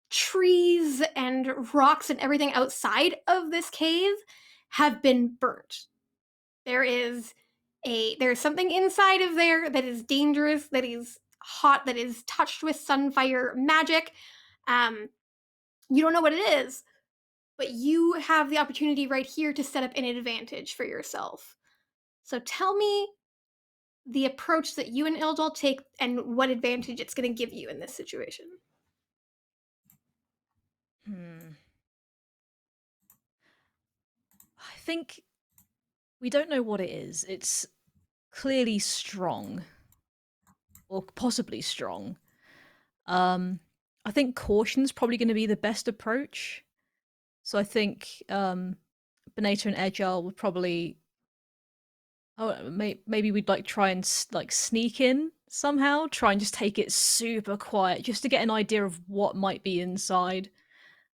trees and rocks and everything outside of this cave have been burnt. There's something inside of there that is dangerous, that is hot, that is touched with sunfire magic. You don't know what it is, but you have the opportunity right here to set up an advantage for yourself. So tell me the approach that you and Ildol take and what advantage it's going to give you in this situation. I think we don't know what it is. It's clearly strong, or possibly strong. I think caution's probably going to be the best approach. So I think Beneta and Edgel would probably. Oh, maybe we'd try and sneak in somehow. Try and just take it super quiet, just to get an idea of what might be inside.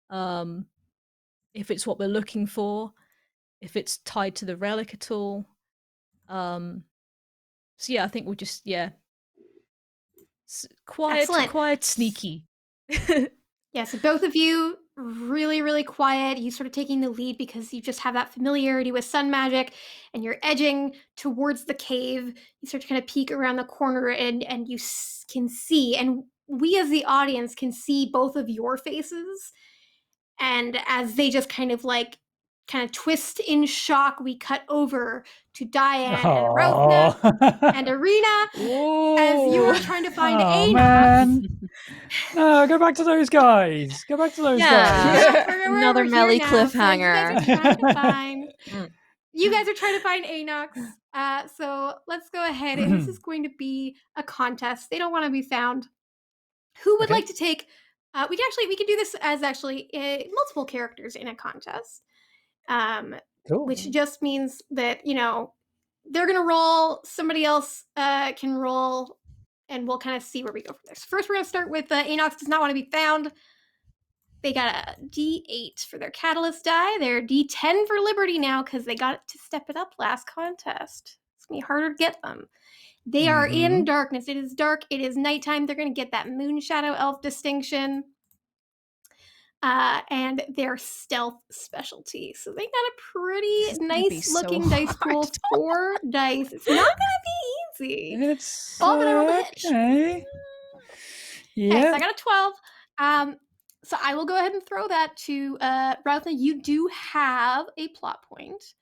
If it's what we're looking for, if it's tied to the relic at all. So yeah, I think we'll just quiet, Excellent. quiet, sneaky. Yeah, so both of you really, really quiet. You sort of taking the lead because you just have that familiarity with sun magic, and you're edging towards the cave. You start to kind of peek around the corner, and you can see, and we as the audience can see both of your faces. And as they just kind of twist in shock, we cut over to Diane and Rothna and Arena as you are trying to find Oh, Anox. man. No, go back to those guys. Go back to those guys. Another Mellie cliffhanger. You guys are trying to find Anox. So let's go ahead, and this is going to be a contest. They don't want to be found. Who would like to take? We can do this as multiple characters in a contest. Cool. Which just means that they're gonna roll. Somebody else can roll, and we'll kind of see where we go from there. So first, we're gonna start with Anox does not want to be found. They got a D8 for their catalyst die. They're D10 for Liberty now because they got to step it up last contest. It's gonna be harder to get them. They are in darkness. It is dark. It is nighttime. They're going to get that moon shadow elf distinction. And their stealth specialty. So they got a pretty nice looking dice pool. 4 dice. It's not going to be easy. It's all but I rolled a hitch. Okay. Yeah. Okay, so I got a 12. So I will go ahead and throw that to Rothna. You do have a plot point.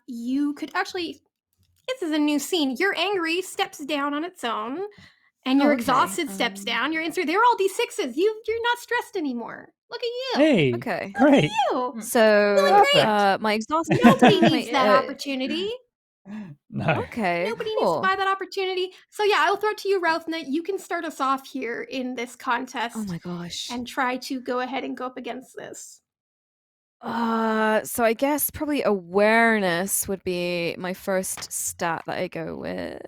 You could actually. This is a new scene. Your angry steps down on its own, and your exhausted steps down. Your insert. They're all D6s. You're not stressed anymore. Look at you. Hey. Okay. Great. Look at you. So Great. my exhausted. Nobody needs that opportunity. No. Okay. Nobody needs to buy that opportunity. So yeah, I will throw it to you, Rothna. You can start us off here in this contest. Oh my gosh. And try to go ahead and go up against this. So I guess probably awareness would be my first stat that I go with.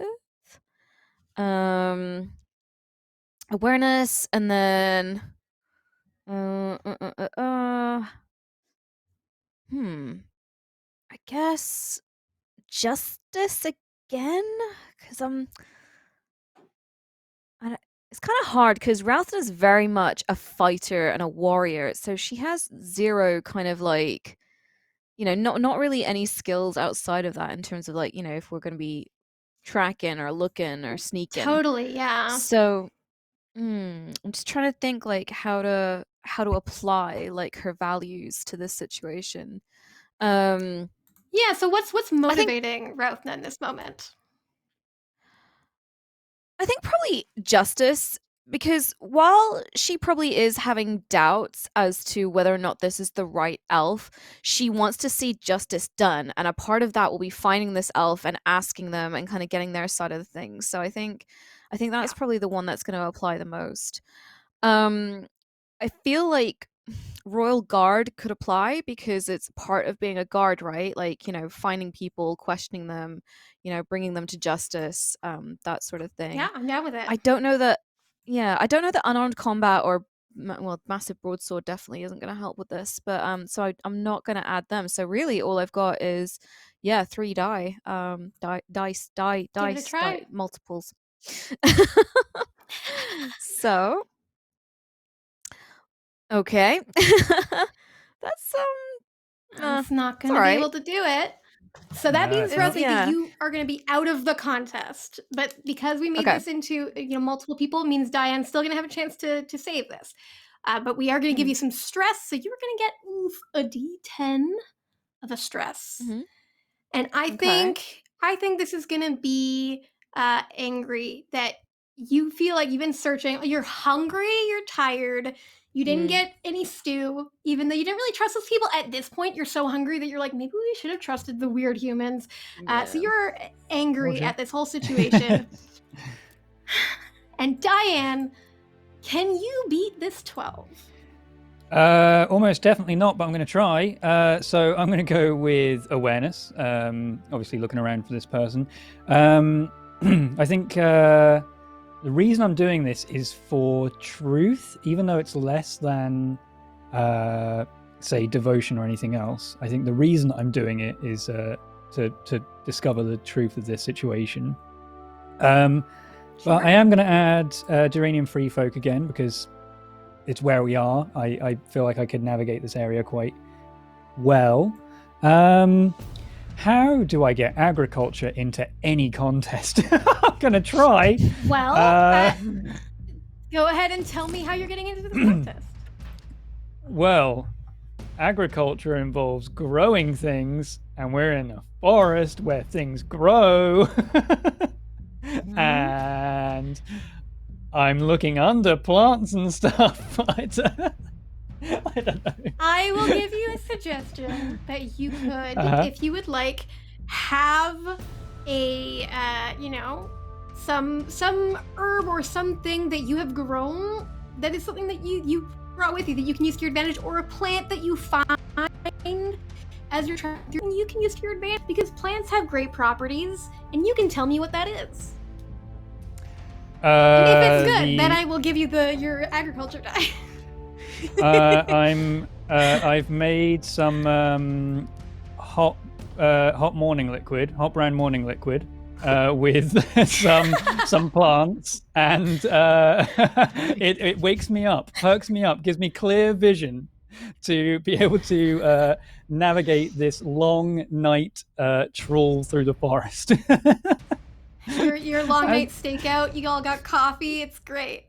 Awareness, and then I guess justice again, because it's kind of hard because Routhen is very much a fighter and a warrior, so she has zero kind of not really any skills outside of that in terms of if we're going to be tracking or looking or sneaking. Totally, yeah. So I'm just trying to think how to apply her values to this situation. Yeah, so what's motivating Rothna in this moment? I think probably justice, because while she probably is having doubts as to whether or not this is the right elf, she wants to see justice done, and a part of that will be finding this elf and asking them and kind of getting their side of the things. So I think that's probably the one that's going to apply the most. I feel like Royal Guard could apply because it's part of being a guard, right? Like, finding people, questioning them, bringing them to justice, that sort of thing. Yeah, I'm down with it. I don't know that unarmed combat or massive broadsword definitely isn't going to help with this, but so I'm not going to add them. So really all I've got is 3 dice multiples. So okay. That's It's not going to all be right. able to do it. So that means, it's Rosie, not. that you are going to be out of the contest. But because we made Okay. this into multiple people, means Diane's still going to have a chance to save this. But we are going to give you some stress, so you're going to get a D10 of a stress. Mhm. And I think this is going to be angry that you feel like you've been searching. You're hungry. You're tired. You didn't get any stew, even though you didn't really trust those people. At this point, you're so hungry that you're like, maybe we should have trusted the weird humans. So you're angry Roger. at this whole situation. And Diane, can you beat this 12? Almost definitely not, but I'm going to try. So I'm going to go with awareness. Obviously, looking around for this person. I think the reason I'm doing this is for truth, even though it's less than, say, devotion or anything else. I think the reason I'm doing it is to discover the truth of this situation. But I am going to add Geranium Free Folk again because it's where we are. I feel like I could navigate this area quite well. How do I get agriculture into any contest? I'm going to try. Well, go ahead and tell me how you're getting into this contest. Well, agriculture involves growing things, and we're in a forest where things grow. And I'm looking under plants and stuff. I don't know. I will give you a suggestion that you could, if you would like, have a some herb or something that you have grown that is something that you brought with you that you can use to your advantage, or a plant that you find as you're trying, you can use to your advantage, because plants have great properties, and you can tell me what that is. And if it's good, then I will give you your agriculture die. I've made some hot morning liquid, hot brown morning liquid, with some plants, and it wakes me up, perks me up, gives me clear vision to be able to navigate this long night trawl through the forest. Your long night stakeout. You all got coffee. It's great.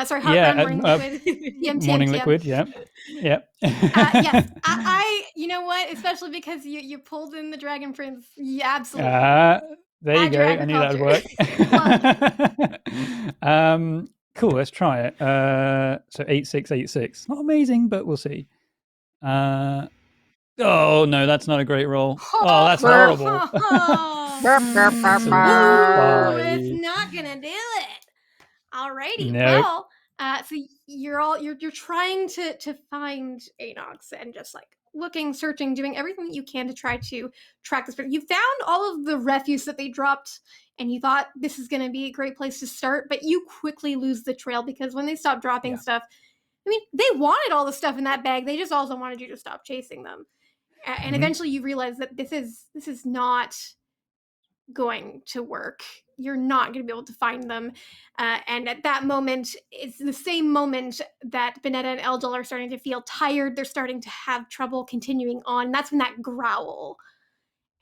Sorry, hot brown morning liquid. Morning liquid. Yeah. Yes. I. You know what? Especially because you pulled in the Dragon Prince. Yeah, absolutely. There you go. I knew that would work. Cool. Let's try it. So 8686. Not amazing, but we'll see. Oh no, that's not a great roll. Oh, that's horrible. It's not gonna do it. Alrighty. Nope. Well, so you're trying to find Anox and just like looking, searching, doing everything that you can to try to track this. But you found all of the refuse that they dropped, and you thought this is going to be a great place to start. But you quickly lose the trail because when they stop dropping stuff, I mean, they wanted all the stuff in that bag. They just also wanted you to stop chasing them. And eventually you realize that this is not going to work. You're not going to be able to find them. And at that moment, it's the same moment that Bonetta and Eldil are starting to feel tired. They're starting to have trouble continuing on. That's when that growl,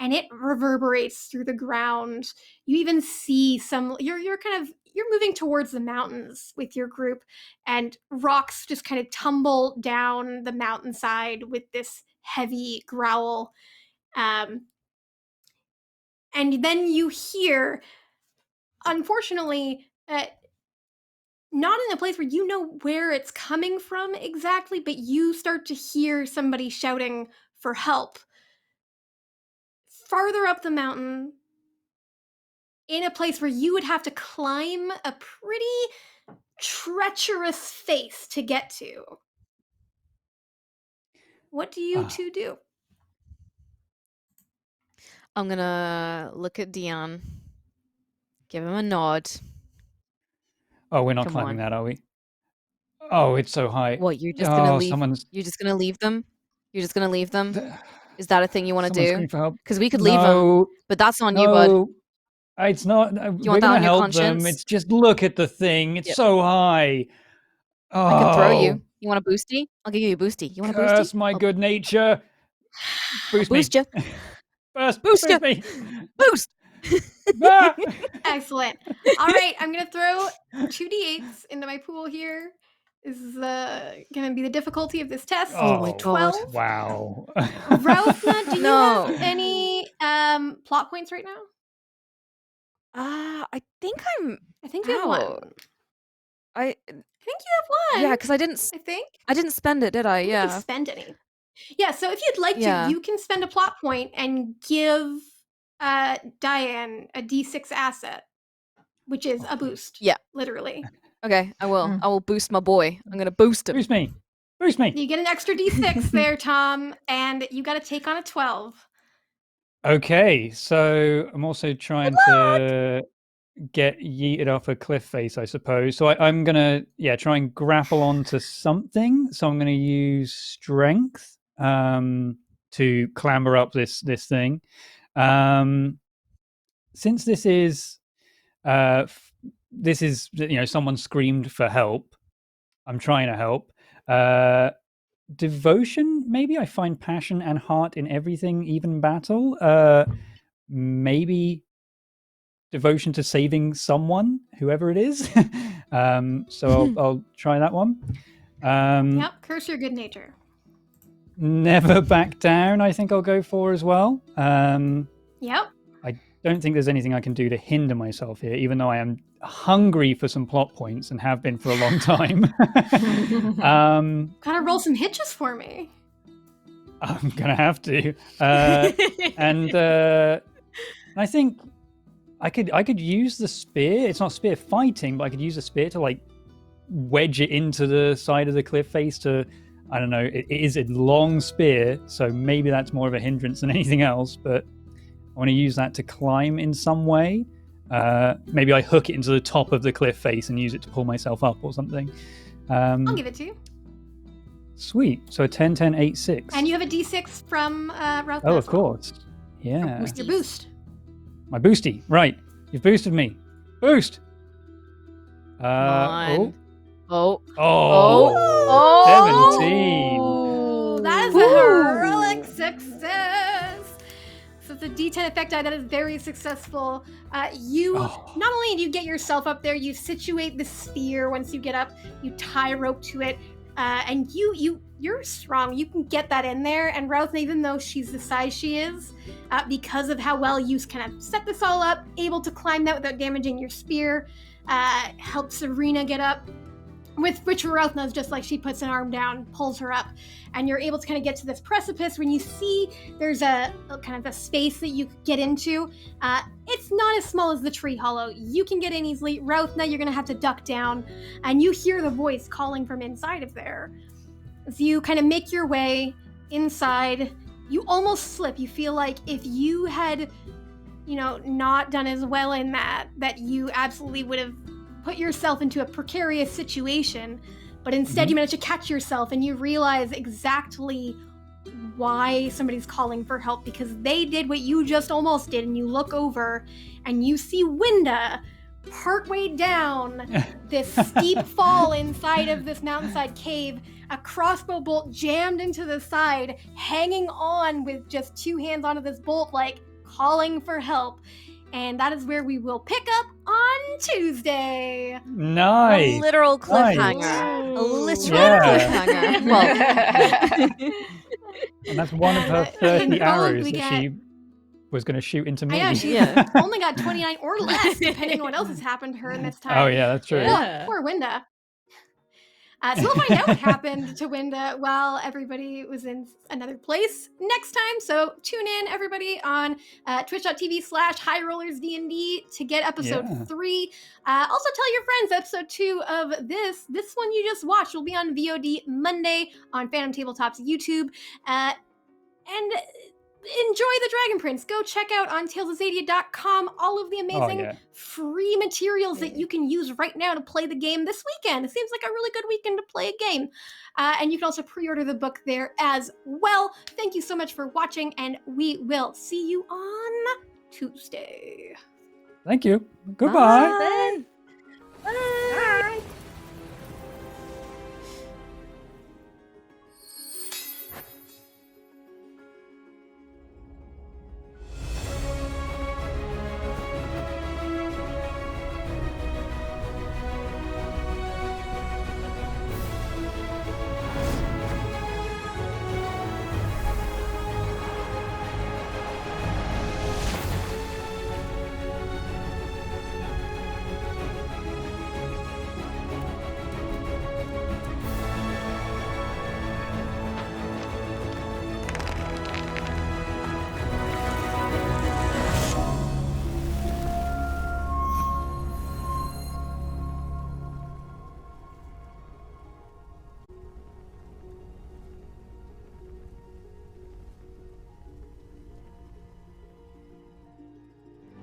and it reverberates through the ground. You even see you're moving towards the mountains with your group, and rocks just kind of tumble down the mountainside with this heavy growl. And then you hear, unfortunately, not in a place where you know where it's coming from exactly, but you start to hear somebody shouting for help. Farther up the mountain, in a place where you would have to climb a pretty treacherous face to get to. What do you two do? I'm gonna look at Dion, give him a nod. Oh, we're not Come climbing on. that, are we? Oh, it's so high. What, you're just gonna leave? Someone's... You're just gonna leave them? You're just gonna leave them? Is that a thing you want to Someone's do? screaming for help. Because we could leave them, but that's on you, bud. No, it's not. You We're want that gonna on your help conscience? them. It's just look at the thing. It's so high. Oh, I can throw you. You want a boosty? I'll give you a boosty. You want a boosty? Curse my good nature. Boost me. Boost you. First, Boost boost ya. me. Boost! Ah! Excellent. All right, I'm going to throw 2d8s into my pool here. This is going to be the difficulty of this test. Oh my God. 12. Wow. Rothna, do you No. have any plot points right now? I think I'm I think you have one. out. I think you have one. Yeah, because I didn't spend it, did I? You didn't Yeah. spend any. Yeah, so if you'd like Yeah. to, you can spend a plot point and give Diane a d6 asset, which is a boost. Yeah. Literally. Okay, I will. I will boost my boy. I'm gonna boost him. Boost me. Boost me. You get an extra d6 there, Tom, and you got to take on a 12. Okay, so I'm also trying to get yeeted off a cliff face, I suppose. So I'm gonna, try and grapple onto something. So I'm gonna use strength to clamber up this thing. Since this is someone screamed for help. I'm trying to help. Devotion, maybe. I find passion and heart in everything, even battle. Maybe devotion to saving someone, whoever it is. So I'll try that one. Yep, curse your good nature. Never back down, I think I'll go for as well. Yep. I don't think there's anything I can do to hinder myself here, even though I am hungry for some plot points and have been for a long time. Gotta roll some hitches for me. I'm gonna have to. And I think I could use the spear. It's not spear fighting, but I could use the spear to like wedge it into the side of the cliff face to, I don't know, it is a long spear, so maybe that's more of a hindrance than anything else, but I want to use that to climb in some way. Maybe I hook it into the top of the cliff face and use it to pull myself up or something. I'll give it to you. Sweet. So a 10, 10, 8, 6. And you have a d6 from Roth. Oh, of course. Yeah. Your boost. My boosty. Right. You've boosted me. Boost. On. Oh. Oh. 17. Oh, that is a heroic success. So it's a d10 effect die that is very successful. Not only do you get yourself up there, you situate the spear once you get up, you tie rope to it, and you're strong. You can get that in there. And Roth, even though she's the size she is, because of how well you kind of set this all up, able to climb that without damaging your spear, help Serena get up. With which Rothna is just like she puts an arm down, pulls her up, and you're able to kind of get to this precipice. When you see there's a kind of a space that you could get into, it's not as small as the tree hollow. You can get in easily. Rothna, you're going to have to duck down, and you hear the voice calling from inside of there. As you kind of make your way inside, you almost slip. You feel like if you had, not done as well in that you absolutely would have put yourself into a precarious situation, but instead you manage to catch yourself and you realize exactly why somebody's calling for help, because they did what you just almost did, and you look over and you see Winda partway down this steep fall inside of this mountainside cave, a crossbow bolt jammed into the side, hanging on with just two hands onto this bolt, like calling for help. And that is where we will pick up on Tuesday. Nice. A literal cliffhanger. Nice. A literal cliffhanger. Well, And that's one of her 30 arrows that she was going to shoot into me. I know, she's Yeah. only got 29 or less, depending on what else has happened to her in this time. Oh, yeah, that's true. Yeah. Poor Winda. So we'll find out what happened to Winda while everybody was in another place next time. So tune in, everybody, on twitch.tv/HighRollersDND to get episode 3. Also tell your friends episode 2 of this one you just watched will be on VOD Monday on Fandom Tabletop's YouTube. And enjoy the Dragon Prince. Go check out on talesofxadia.com all of the amazing free materials that you can use right now to play the game this weekend. It seems like a really good weekend to play a game. And you can also pre-order the book there as well. Thank you so much for watching, and we will see you on Tuesday. Thank you. Goodbye. Bye. Bye.